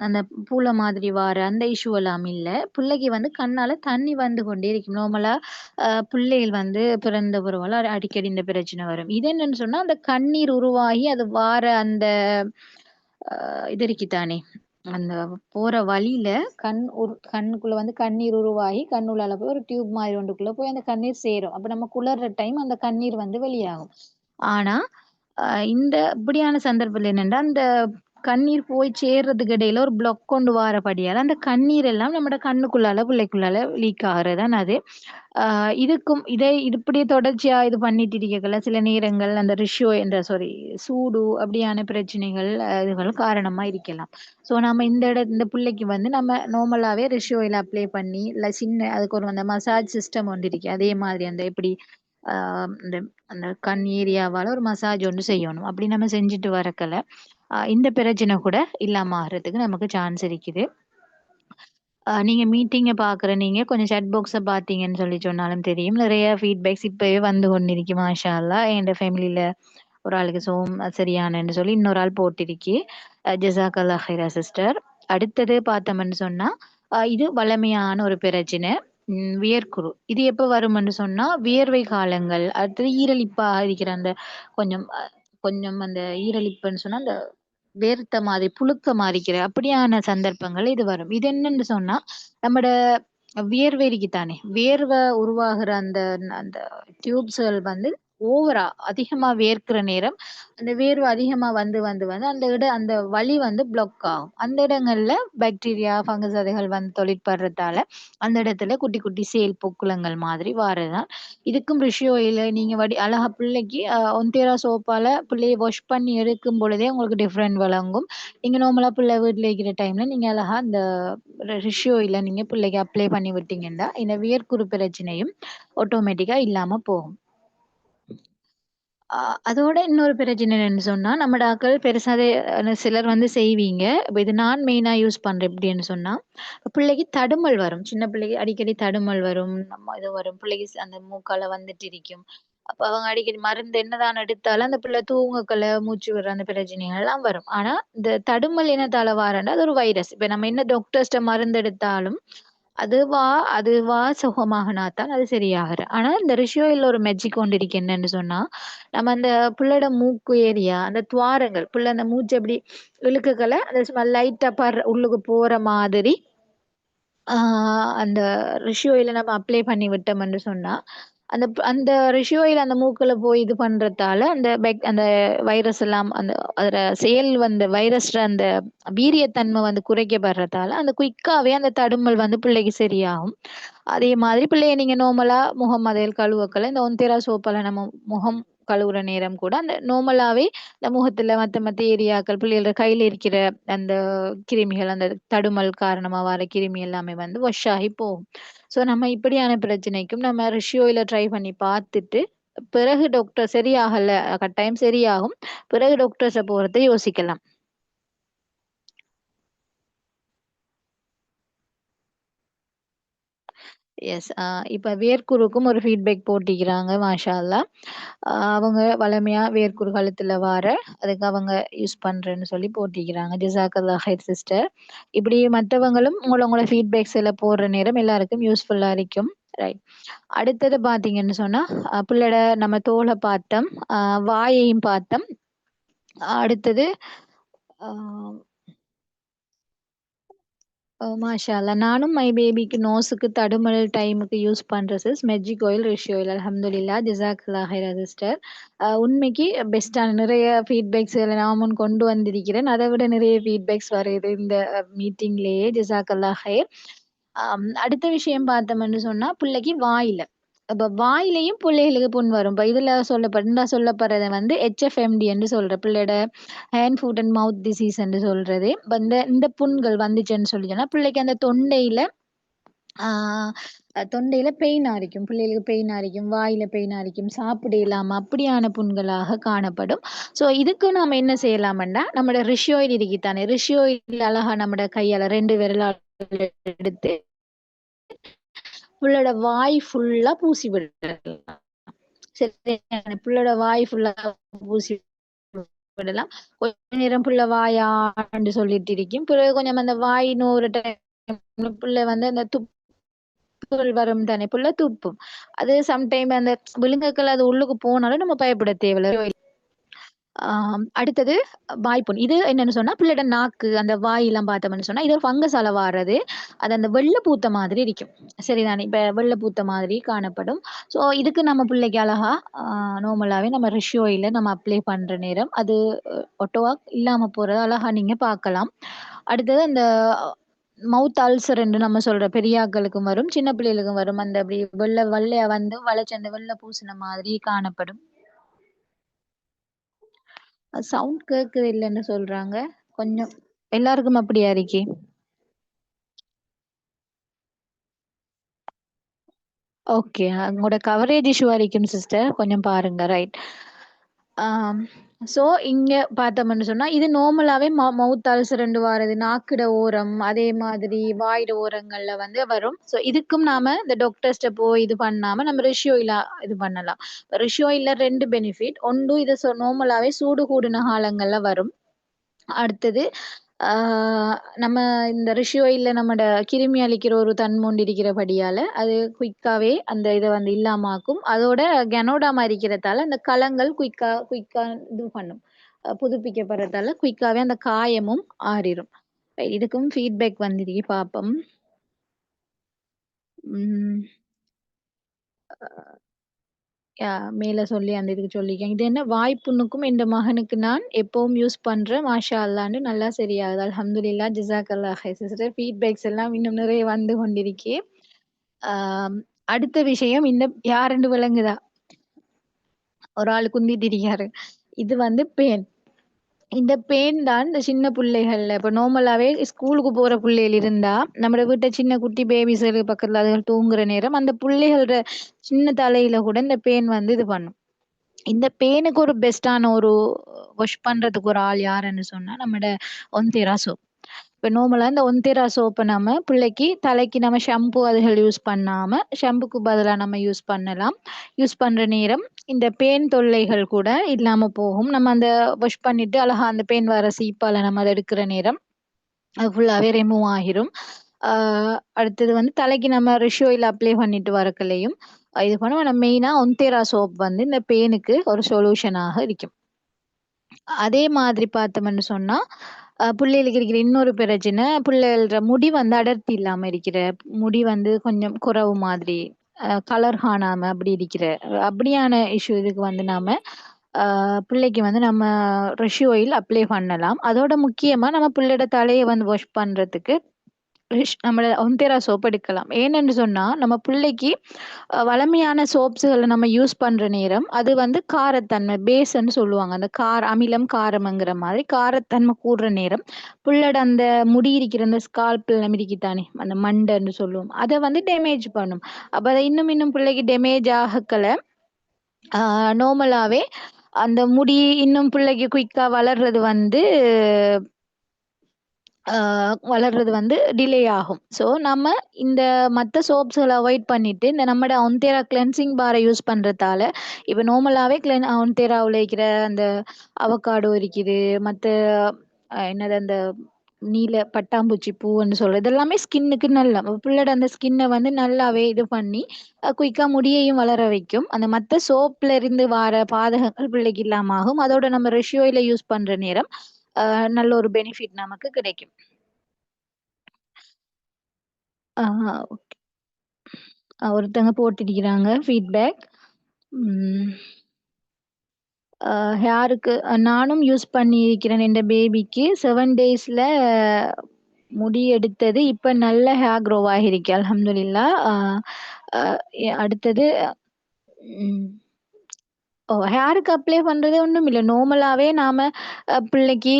Speaker 2: அந்த பூல மாதிரி வார அந்த இஷ்யூ எல்லாம் இல்ல. புள்ளைக்கு வந்து கண்ணால தண்ணி வந்து கொண்டே இருக்கும். நார்மலா புள்ளைகள் வந்து பிறந்த பிறவெல்லாம் அடிக்கடி இந்த பிரச்சனை வரும். இது என்னன்னு சொன்னா, அந்த கண்ணீர் உருவாகி அது வார அந்த இது இருக்கு தானே. அந்த போற வழியில கண்ணுக்குள்ள வந்து கண்ணீர் உருவாகி கண்ணுள்ளால போய் ஒரு டியூப் மாதிரி ஒன்றுக்குள்ள போய் அந்த கண்ணீர் சேரும். அப்ப நம்ம குளர்ற டைம் அந்த கண்ணீர் வந்து வெளியாகும். ஆனா இந்த இப்படியான சந்தர்ப்பத்துல என்னன்னா, அந்த கண்ணீர் போய் சேர்றதுக்கு இடையில ஒரு ப்ளாக் கொண்டு வாரபடியால அந்த கண்ணீர் எல்லாம் நம்மட கண்ணுக்குள்ளால, பிள்ளைக்குள்ளால லீக் ஆகுறது தான் அது. இதை இப்படியே தொடர்ச்சியா இது பண்ணிட்டு இருக்கக்குள்ள சில நேரங்கள் அந்த சூடு அப்படியான பிரச்சனைகள் இதுகள் காரணமா இருக்கலாம். ஸோ நம்ம இந்த பிள்ளைக்கு வந்து நம்ம நார்மலாவே ரிஷ் ஆயில் அப்ளை பண்ணி, இல்ல சின்ன அதுக்கு ஒரு அந்த மசாஜ் சிஸ்டம் ஒன்று இருக்கு. அதே மாதிரி அந்த எப்படி இந்த அந்த கண் ஏரியாவால ஒரு மசாஜ் ஒன்று செய்யணும். அப்படி நம்ம செஞ்சுட்டு வரக்கல, இந்த பிரச்சனை கூட இல்லாம ஆகுறதுக்கு நமக்கு சான்ஸ் இருக்குது. நீங்க மீட்டிங்க பாக்குற நீங்க கொஞ்சம் சாட் பாக்ஸ பாத்தீங்கன்னு சொல்லி சொன்னாலும் தெரியும். நிறைய ஃபீட்பேக்ஸ் இப்பவே வந்து கொண்டிருக்கு மாஷா அல்லாஹ். என்ட ஃபேமிலில ஒரு ஆளுக்கு சரியானன்னு சொல்லி இன்னொரு ஆள் போட்டிருக்கி. ஜஸாக்கல்லாஹ் ஹைரா சிஸ்டர். அடுத்தது பார்த்தோம்ன்னு சொன்னா, இது வழமையான ஒரு பிரச்சனை. வியர்க்குரு. இது எப்ப வரும்ன்னு சொன்னா, வியர்வை காலங்கள், அடுத்தது ஈரலிப்பா இருக்கிற அந்த கொஞ்சம் கொஞ்சம் அந்த ஈரலிப்புன்னு சொன்னா, அந்த வேர்த்த மாதிரி புழுக்க மாறிக்கிற அப்படியான சந்தர்ப்பங்கள் இது வரும். இது என்னன்னு சொன்னா, நம்மட வியர்வை இருக்குதானே, வேர்வை உருவாகுற அந்த அந்த டியூப்ஸ்கள் வந்து ஓவரா அதிகமா வேர்க்கிற நேரம், அந்த வேர்வை அதிகமா வந்து வந்து வந்து அந்த வலி வந்து பிளாக் ஆகும். அந்த இடங்கள்ல பாக்டீரியா, ஃபங்கஸ் அதுகள் வந்து தொழிற்படுறதால அந்த இடத்துல குட்டி குட்டி சேல் பொக்குளங்கள் மாதிரி வாரதுதான். இதுக்கும் ரிஷி ஆயில நீங்க அழகா பிள்ளைக்கு ஒன்டேரா சோப்பால பிள்ளைய வாஷ் பண்ணி எடுக்கும் பொழுதே உங்களுக்கு டிஃப்ரெண்ட் வழங்கும். நீங்க நார்மலா பிள்ளை வீட்டுல இருக்கிற டைம்ல நீங்க அழகா அந்த ரிஷி ஆயில நீங்க பிள்ளைக்கு அப்ளை பண்ணி விட்டீங்கன்னா இந்த வியர்க்குரு பிரச்சனையும் ஆட்டோமேட்டிக்கா இல்லாம போகும். அதோட இன்னொரு பிரச்சனை என்னன்னு சொன்னா, நம்மட ஆக்கள் பெருசாவே சிலர் வந்து செய்வீங்க. இப்ப இது நான் மெயினா யூஸ் பண்றேன் எப்படின்னு சொன்னா, பிள்ளைக்கு தடுமல் வரும். சின்ன பிள்ளைக்கு அடிக்கடி தடுமல் வரும். இது வரும். பிள்ளைக்கு அந்த மூக்கால வந்துட்டு இருக்கும். அப்ப அவங்க அடிக்கடி மருந்து என்னதான் எடுத்தாலும் அந்த பிள்ளை தூங்கக்கல, மூச்சு விடுற அந்த பிரச்சனைகள் எல்லாம் வரும். ஆனா இந்த தடுமல் என்னத்தால வாரன்னா, அது ஒரு வைரஸ். இப்ப நம்ம என்ன டாக்டர்ஸ்ட்ட மருந்து எடுத்தாலும் அதுவா அதுவா சுகமாகுனாத்தான் அது சரியாகுது. ஆனா இந்த ரிஷியோயில் ஒரு மேஜிக் ஒன்று இருக்கு. என்னன்னு சொன்னா, நம்ம அந்த புள்ளோட மூக்கு ஏரியா, அந்த துவாரங்கள், புள்ள அந்த மூச்சு எப்படி இழுக்கக்கல அந்த சும்மா லைட்டா உள்ளுக்கு போற மாதிரி அந்த ரிஷி ஆயில நம்ம அப்ளை பண்ணி விட்டோம்ன்னு சொன்னா, அந்த ரிஷி ஆயில் அந்த மூக்குல போய் இது பண்றதால, அந்த வைரஸ் எல்லாம் அதோட வைரஸ்ல அந்த வீரியத்தன்மை வந்து குறைக்கப்படுறதால, அந்த குயிக்காவே அந்த தடுமல் வந்து பிள்ளைக்கு சரியாகும். அதே மாதிரி பிள்ளைய நீங்க நார்மலா முகம் அதேல் கழுவக்கல, இந்த ஒன்தேரா சோப்பால நம்ம முகம் கழுவுற நேரம் கூட அந்த நார்மலாவே இந்த முகத்துல மத்த ஏரியாக்கள் பிள்ளைகளோட கையில இருக்கிற அந்த கிருமிகள், அந்த தடுமல் காரணமா வர கிருமி எல்லாமே வந்து வாஷ் ஆகி போகும். ஸோ நம்ம இப்படியான பிரச்சனைக்கும் நம்ம ரிஷி ஆயில ட்ரை பண்ணி பார்த்துட்டு, பிறகு டாக்டர் சரியாகல, கட்டாயம் சரியாகும். பிறகு டாக்டர்ஸ போறத யோசிக்கலாம். எஸ். இப்ப வேர்க்குருக்கும் ஒரு ஃபீட்பேக் போட்டிக்கிறாங்க மாஷா அல்லாஹ். அவங்க வளமையா வேர்க்குரு கழுத்துல அதுக்கு அவங்க யூஸ் பண்றேன்னு சொல்லி போட்டிக்கிறாங்க. ஜஸாக்கல்லாஹ் ஹைர் சிஸ்டர். இப்படி மத்தவங்களும் உங்களோட ஃபீட்பேக்ஸ் எல்லாம் போடுற நேரம் எல்லாருக்கும் யூஸ்ஃபுல்லா இருக்கும். ரைட். அடுத்தது பார்த்தீங்கன்னு சொன்னா, பிள்ளையோட நம்ம தோல பார்த்தோம், வாயையும் பார்த்தோம். அடுத்தது அ மாஷா அல்லாஹ். நானும் மை பேபிக்கு நோஸுக்கு தடுமல் டைமுக்கு யூஸ் பண்றேன் சிஸ். மெஜிக் ஆயில், ரிஷி ஆயில். அல்ஹம்துலில்லாஹ். ஜஸாக்கல்லாஹ் ஹைரா சிஸ்டர். உண்மைக்கு பெஸ்ட்டான நிறைய ஃபீட்பேக்ஸ் நாமும் கொண்டு வந்திருக்கிறேன். அதை விட நிறைய ஃபீட்பேக்ஸ் வருது இந்த மீட்டிங்லயே. ஜஸாக்கல்லாஹ் ஹைர். அடுத்த விஷயம் பார்த்தோம்ன்னு சொன்னா, பிள்ளைக்கு வாயில. அப்ப வாயிலயும் பிள்ளைகளுக்கு புண் வரும். இப்ப இதுல சொல்லப்படுறது வந்து HFMD என்று சொல்ற பிள்ளையோட hand, food and mouth disease என்று சொல்றது. இப்ப இந்த புண்கள் வந்துச்சுன்னு சொல்லி சொன்னா, பிள்ளைக்கு அந்த ஆ தொண்டையில பெயினா இருக்கும். பிள்ளைகளுக்கு பெயினா இருக்கும். வாயில பெயினா இருக்கும். சாப்பிட இயலாம அப்படியான புண்களாக காணப்படும். ஸோ இதுக்கு நாம என்ன செய்யலாம்ன்னா, நம்மோட ரிஷி ஆயில் இருக்குதானே, ரிஷி ஆயில் அழகா நம்மோட கையால 2 விரலால எடுத்து புள்ளோட வாய் ஃபுல்லா பூசி விடலாம். சரியான புள்ளோட வாய் ஃபுல்லா பூசி விடலாம். கொஞ்ச நேரம் புள்ள வாயாண்டு சொல்லிட்டு இருக்கும். பிறகு கொஞ்சம் அந்த வாய் நோவுற டைம்ல புள்ள வந்து அந்த துப்புகள் வரும் தானே, புள்ள துப்பும். அது சம்டைம் அந்த விலங்குகள் அது உள்ளுக்கு போனாலும் நம்ம பயப்பட தேவையில்ல. அடுத்தது வாய்ப்புண். இது என்னன்னு சொன்னா, பிள்ளையோட நாக்கு, அந்த வாயெல்லாம் பார்த்தோம்ன்னு சொன்னா, இது ஒரு ஃபங்கஸால வாரது. அது அந்த வெள்ள பூத்த மாதிரி இருக்கும். சரிதானே? இப்ப வெள்ள பூத்த மாதிரி காணப்படும். ஸோ, இதுக்கு நம்ம பிள்ளைக்கு அழகா நார்மலாவே நம்ம ரிஷ் ஆயில நம்ம அப்ளை பண்ற நேரம், அது ஒட்டோவா இல்லாம போறத அழகா நீங்க பார்க்கலாம். அடுத்தது அந்த மவுத் அல்சர் என்று நம்ம சொல்ற பெரியாக்களுக்கும் வரும், சின்ன பிள்ளைகளுக்கும் வரும். அந்த அப்படி வெள்ளையா வந்து வளர்ச்சி அந்த வெள்ள பூசின மாதிரி காணப்படும். சவுண்ட் கேக்குது இல்லன்னு சொல்றாங்க. கொஞ்சம் எல்லாருக்கும் அப்படியா இருக்கி? ஓகே. உங்களோட கவரேஜ் இஷ்யூவா இருக்கும் சிஸ்டர். கொஞ்சம் பாருங்க. ரைட். ஆம். ஸோ இங்க பார்த்தோம்ன்னு சொன்னா, இது நார்மலாவே மவுத் அல்சர் வாரது, நாக்குட ஓரம், அதே மாதிரி வாயிட ஓரங்கள்ல வந்து வரும். ஸோ இதுக்கும் நாம இந்த டாக்டர்ஸ்ட்ட போய் இது பண்ணாம, நம்ம ரிஷ் ஆயிலா இது பண்ணலாம். ரிஷ் ஆயில்ல 2 பெனிஃபிட். ஒன்று இது நார்மலாவே சூடு கூடின காலங்கள்ல வரும். அடுத்தது ஆ நம்ம இந்த ரிஷி ஆயில்ல நம்மட கிருமி அழிக்கிற ஒரு தன்மை உண்டு இருக்கிறபடியால, அது குயிக்காவே அந்த இத வந்து இல்லாம ஆக்கும். அதோட கெனோடாமா இருக்கிறதால அந்த களங்கள் குயிக்கா இது பண்ணும். புதுப்பிக்கப்படுறதால குயிக்காவே அந்த காயமும் ஆறிரும். இதுக்கும் ஃபீட்பேக் வந்திருக்கு பாப்போம். ம். மேல சொல்லி அந்த இதுக்கு சொல்லிருக்கேன். இது என்ன வாய்ப்புண்ணுக்கும் என்ற மகனுக்கு நான் எப்பவும் யூஸ் பண்றேன். மாஷா அல்லாஹ்ன்னு நல்லா சரியாகுது. அல்ஹம்துலில்லாஹ் ஜஸாக்கல்லாஹ் ஹைர் சிஸ்டர். ஃபீட்பேக்ஸ் எல்லாம் இன்னும் நிறைய வந்து கொண்டிருக்கே. ஆம், அடுத்த விஷயம் இந்த யாருன்னு விளங்குதா? ஒரு ஆள் குந்திட்டு இருக்காரு. இது வந்து பேன். இந்த பெயின் தான் இந்த சின்ன புள்ளைகள்ல இப்ப நார்மலாவே ஸ்கூலுக்கு போற புள்ளைகள் இருந்தா, நம்மட வீட்ல சின்ன குட்டி பேபிஸ்கள் பக்கத்துல அதுகள் தூங்குற நேரம், அந்த புள்ளைகளோட சின்ன தலையில கூட இந்த பேன் வந்து இது பண்ணும். இந்த பேனுக்கு ஒரு பெஸ்ட்டான ஒரு வாஷ் பண்றதுக்கு ஒரு ஆள் யாருன்னு சொன்னா, நம்மட ஒந்தேரா சோப். இப்ப நார்மலா இந்த ஒந்தேரா சோப்ப நம்ம பிள்ளைக்கு தலைக்கு நம்ம ஷாம்பு அதுகள் யூஸ் பண்ணாம, ஷாம்புக்கு பதிலா நம்ம யூஸ் பண்ணலாம். யூஸ் பண்ற நேரம் இந்த பேன் தொல்லைகள் கூட இல்லாம போகும். நம்ம அந்த வாஷ் பண்ணிட்டு அழகா அந்த பேன் வர சீப்பால நம்ம அத எடுக்கிற நேரம், அது ஃபுல்லாவே ரிமூவ் ஆகிரும். ஆ அடுத்தது வந்து தலைக்கு நம்ம ரிஷ் ஆயில் அப்ளை பண்ணிட்டு வரக்குள்ளயும், இது பண்ணுவோம். நம்ம மெயினா ஒந்தேரா சோப் வந்து இந்த பேனுக்கு ஒரு சொல்யூஷனாக இருக்கும். அதே மாதிரி பார்த்தோம்ன்னு சொன்னா, புள்ளைகளுக்கு இருக்கிற இன்னொரு பிரச்சனை, புள்ளைகளோட முடி வந்து அடர்த்தி இல்லாம இருக்கிற, முடி வந்து கொஞ்சம் குறவு மாதிரி, கலர் காணாம அப்படி இருக்கிற, அப்படியான இஷ்யூ இதுக்கு வந்து நாம பிள்ளைக்கு வந்து நம்ம ரிஷி ஆயில் அப்ளை பண்ணலாம். அதோட முக்கியமா நம்ம பிள்ளையோட தலைய வந்து வாஷ் பண்றதுக்கு நம்மள ஒந்தேரா சோப் எடுக்கலாம். ஏனென்று சொன்னா, நம்ம புள்ளைக்கு வழமையான சோப்ஸ்கள நம்ம யூஸ் பண்ற நேரம், அது வந்து காரத்தன்மை பேஸ்ன்னு சொல்லுவாங்க. அந்த அமிலம், காரம்ங்கிற மாதிரி காரத்தன்மை கூடுற நேரம், புள்ளோட அந்த முடி இருக்கிற அந்த ஸ்கால்ப்ல இருக்குதானே, அந்த மண்டைன்னு சொல்லுவோம். அத வந்து டேமேஜ் பண்ணும். அப்ப அத இன்னும் இன்னும் பிள்ளைக்கு டேமேஜ் ஆகக்கல, நார்மலாவே அந்த முடி இன்னும் பிள்ளைக்கு குயிக்கா அ வளர்றது வந்து டிலே ஆகும். ஸோ நம்ம இந்த மத்த சோப்ஸ்கள அவாய்ட் பண்ணிட்டு, இந்த நம்மட ஒந்தேரா கிளென்சிங் பார யூஸ் பண்றதால, இப்ப நார்மலாவே ஒந்தேராவுல இருக்கிற அந்த அவகாடோ இருக்குது. மத்த என்னது அந்த நீல பட்டாம்பூச்சி பூன்னு சொல்றது. இதெல்லாமே ஸ்கின்னுக்கு நல்ல. பிள்ளோட அந்த ஸ்கின்ன வந்து நல்லாவே இது பண்ணி, குயிக்கா முடியையும் வளர வைக்கும். அந்த மத்த சோப்ல இருந்து வார பாதகங்கள் பிள்ளைக்கு இல்லாம ஆகும். அதோட நம்ம ரிஷ் ஆயில யூஸ் பண்ற நேரம், நல்ல ஒரு பெனிஃபிட் நமக்கு கிடைக்கும். ஆஹா. ஒருத்தங்க போட்டிருக்கிறாங்க ஃபீட்பேக். ம். ஹேருக்கு நானும் யூஸ் பண்ணியிருக்கிறேன். என்ற பேபிக்கு 7 டேஸ்ல முடி எடுத்தது. இப்ப நல்ல ஹேர் க்ரோ ஆகிருக்கு. அல்ஹம்துலில்லாஹ். அ அடுத்தது ம். ஹேருக்கு அப்ளை பண்றது ஒண்ணுமில்ல. நார்மலாவே நாம பிள்ளைக்கு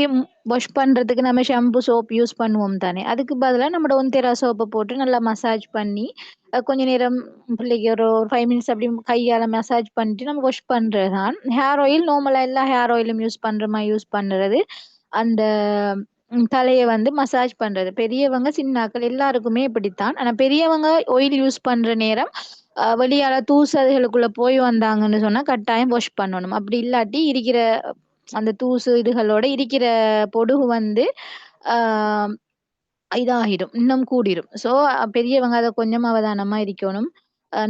Speaker 2: வாஷ் பண்றதுக்கு நம்ம ஷாம்பு, சோப் யூஸ் பண்ணுவோம் தானே! அதுக்கு பதிலா நம்மட ஒந்தேரா சோப்ப போட்டு நல்லா மசாஜ் பண்ணி, கொஞ்ச நேரம் பிள்ளைக்கு ஒரு 5 மினிட்ஸ் அப்படி கையால மசாஜ் பண்ணிட்டு நம்ம வாஷ் பண்றது தான். ஹேர் ஆயில் நார்மலா எல்லா ஹேர் ஆயிலும் யூஸ் பண்ற மாரி யூஸ் பண்றது. அந்த தலைய வந்து மசாஜ் பண்றது. பெரியவங்க, சின்ன ஆட்கள் எல்லாருக்குமே இப்படித்தான். ஆனா பெரியவங்க ஆயில் யூஸ் பண்ற நேரம், வெளியால தூசு அதுகளுக்குள்ள போய் வந்தாங்கன்னு சொன்னா, கட்டாயம் வாஷ் பண்ணணும். அப்படி இல்லாட்டி இருக்கிற அந்த தூசு இதுகளோட இருக்கிற பொடுகு வந்து, ஆ இதாகிடும். இன்னும் கூடிரும். ஸோ பெரியவங்க அத கொஞ்சம் அவதானமா இருக்கணும்.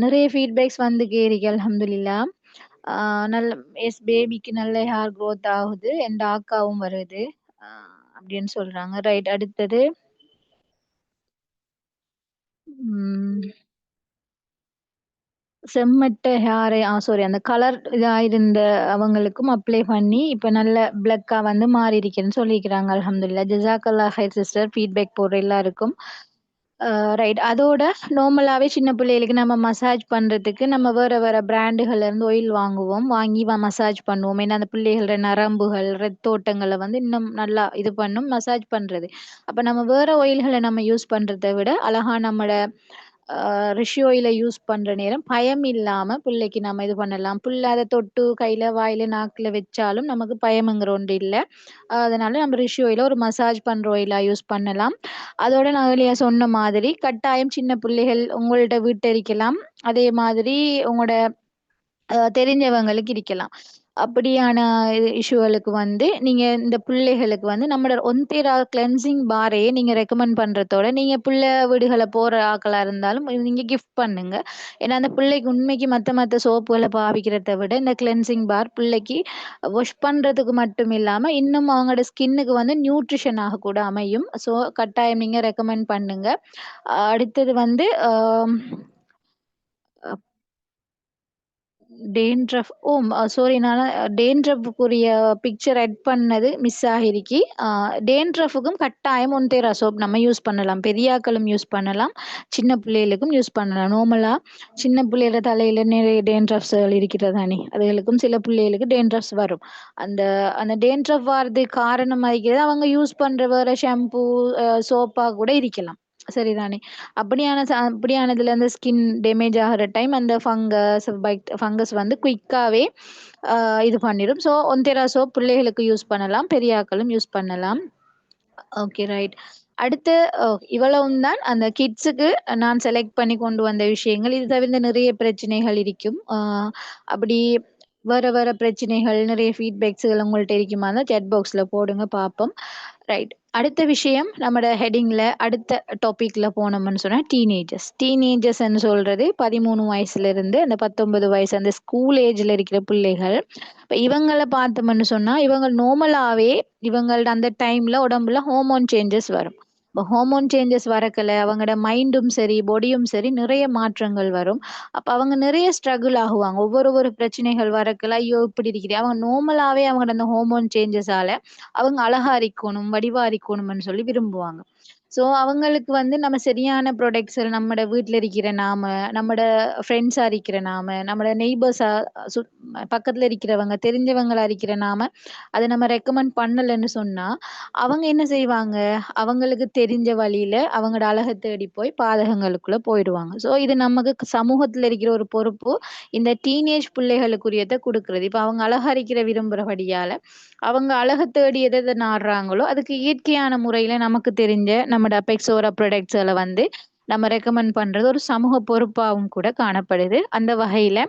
Speaker 2: நிறைய ஃபீட்பேக்ஸ் வந்துக்கே இருக்கு. அல்ஹம்துலில்லாஹ். நல்ல பேபிக்கு நல்ல ஹேர் growth ஆகுது. என் அக்காவும் வருது. அ அப்படின்னு சொல்றாங்க. ரைட். அடுத்தது ம். செம்மட்ட ஹேர் சாரி அந்த கலர் இதா இருந்த அவங்களுக்கும் அப்ளை பண்ணி, இப்ப நல்ல பிளக்கா வந்து மாறியிருக்குன்னு சொல்லிக்கிறாங்க. அல்ஹம்துலில்லாஹ். ஜஸாக்கல்லாஹ் ஹைர் சிஸ்டர். ஃபீட்பேக் போடுற எல்லாருக்கும். ரைட். அதோட நார்மலாவே சின்ன பிள்ளைகளுக்கு நம்ம மசாஜ் பண்றதுக்கு நம்ம வேற வேற பிராண்டுகள்ல இருந்து ஆயில் வாங்குவோம். வாங்கி மசாஜ் பண்ணுவோம். ஏன்னா அந்த பிள்ளைகளோட நரம்புகள், ரத்தோட்டங்கள வந்து இன்னும் நல்லா இது பண்ணும் மசாஜ் பண்றது. அப்ப நம்ம வேற ஆயில்கள நம்ம யூஸ் பண்றத விட, அழகா நம்மட ரிஷி ஆயில யூஸ் பண்ற நேரம் பயம் இல்லாம பிள்ளைக்கு நம்ம இது பண்ணலாம். புள்ள அத தொட்டு கையில, வாயில, நாக்குல வச்சாலும் நமக்கு பயம்ங்கிற ஒன்று இல்ல. அதனால நம்ம ரிஷி ஆயில ஒரு மசாஜ் பண்ற ஆயிலா யூஸ் பண்ணலாம். அதோட நான் earlier சொன்ன மாதிரி கட்டாயம் சின்ன பிள்ளைகள் உங்கள்ட்ட வீட்ல இருக்கலாம். அதே மாதிரி உங்களோட தெரிஞ்சவங்களுக்கு இருக்கலாம். அப்படியான இஷ்யூகளுக்கு வந்து நீங்க இந்த பிள்ளைகளுக்கு வந்து நம்மோட ஒன்தேரா கிளென்சிங் பாரையே நீங்க ரெக்கமெண்ட் பண்றதோட, நீங்க பிள்ளை வீடுகள போற ஆட்களா இருந்தாலும் நீங்க கிஃப்ட் பண்ணுங்க. ஏன்னா அந்த பிள்ளைக்கு உண்மைக்கு மத்த மத்த சோப்புகள பாவிக்கிறத விட, இந்த கிளென்சிங் பார் பிள்ளைக்கு வாஷ் பண்றதுக்கு மட்டும் இல்லாம, இன்னும் அவங்களோட ஸ்கின்னுக்கு வந்து நியூட்ரிஷனாக கூட அமையும். ஸோ கட்டாயம் நீங்க ரெக்கமெண்ட் பண்ணுங்க. அடுத்தது வந்து அ டேண்ட்ரஃப் சாரி நானு டேண்ட்ரஃப்க்குரிய பிக்சர் எட் பண்ணது மிஸ் ஆகிருக்கி. டேண்ட்ரஃப்க்கும் கட்டாயம் ஒன்டேரா சோப் நம்ம யூஸ் பண்ணலாம். பெரியாக்களும் யூஸ் பண்ணலாம். சின்ன பிள்ளைகளுக்கும் யூஸ் பண்ணலாம். நார்மலா சின்ன பிள்ளையோட தலையில நிறைய டேண்ட்ரஃப்ஸ்கள் இருக்கிறது தானே. அதுகளுக்கும் சில பிள்ளைகளுக்கு டேண்ட்ரஃப்ஸ் வரும். அந்த அந்த டேண்ட்ரஃப் வர்றதுக்கு காரணமா இருக்கிறது அவங்க யூஸ் பண்ற வேற ஷாம்பூ, சோப்பா கூட இருக்கலாம். சரிதானே? அப்படியானதுல இருந்து ஸ்கின் டேமேஜ் ஆகுற டைம் அந்த ஃபங்கஸ் வந்து குயிக்காவே அ இது பண்ணிரும். ஸோ ஒன்டெரா சோப் பிள்ளைகளுக்கு யூஸ் பண்ணலாம். பெரியாக்களும் யூஸ் பண்ணலாம். Okay right. அடுத்து இவ்வளவும் தான் அந்த கிட்ஸுக்கு நான் செலக்ட் பண்ணி கொண்டு வந்த விஷயங்கள். இது தவிர்ந்த நிறைய பிரச்சனைகள் இருக்கும். அப்படி வேற வேற பிரச்சனைகள், நிறைய ஃபீட்பேக்ஸ்கள் உங்கள்ட்ட இருக்குமானா சாட் பாக்ஸ்ல போடுங்க பாப்போம். ரைட். அடுத்த விஷயம் நம்மட ஹெட்டிங்ல அடுத்த டாபிக்ல போனோம்னு சொன்னா டீனேஜர்ஸ். டீனேஜர்ஸ்ன்னு சொல்றது 13 வயசுல இருந்து அந்த 19 வயசு அந்த ஸ்கூல் ஏஜ்ல இருக்கிற பிள்ளைகள். இப்ப இவங்கள பார்த்தோம்னு சொன்னா, இவங்க நார்மலாவே இவங்களோட அந்த டைம்ல உடம்புல ஹார்மோன் சேஞ்சஸ் வரும். இப்ப ஹார்மோன் சேஞ்சஸ் வரக்கல அவங்களோட மைண்டும் சரி, பாடியும் சரி நிறைய மாற்றங்கள் வரும். அப்ப அவங்க நிறைய ஸ்ட்ரகிள் ஆகுவாங்க. ஒவ்வொரு பிரச்சனைகள் வரக்கல, ஐயோ! இப்படி இருக்கிறே அவங்க நார்மலாவே அவங்களோட அந்த ஹார்மோன் சேஞ்சஸால அவங்க அழகா இருக்கணும், வடிவா இருக்கணும்னு சொல்லி விரும்புவாங்க. ஸோ அவங்களுக்கு வந்து நம்ம சரியான ப்ராடக்ட்ஸ் நம்மட வீட்ல இருக்கிற நாம, நம்மட ஃப்ரெண்ட்ஸா இருக்கிற நாம, நம்மட நெய்பர்ஸா சுத் பக்கத்துல இருக்கிறவங்க, தெரிஞ்சவங்களா இருக்கிற நாம, அத நம்ம ரெக்கமெண்ட் பண்ணலன்னு சொன்னா, அவங்க என்ன செய்வாங்க? அவங்களுக்கு தெரிஞ்ச வழியில அவங்களோட அழக தேடி போய் பாதகங்களுக்குள்ள போயிடுவாங்க. ஸோ இது நமக்கு சமூகத்துல இருக்கிற ஒரு பொறுப்பு. இந்த டீனேஜ் பிள்ளைகளுக்குரியத குடுக்குறது. இப்ப அவங்க அழகா இருக்கிற விரும்புறபடியால, அவங்க அழக தேடி எத எத நாடுறாங்களோ, அதுக்கு இயற்கையான முறையில நமக்கு தெரிஞ்ச நம்மட அபெக்ஸோரா ப்ராடக்ட்ஸ்கள வந்து நம்ம ரெக்கமெண்ட் பண்றது ஒரு சமூக பொறுப்பாவும் கூட காணப்படுது. அந்த வகையில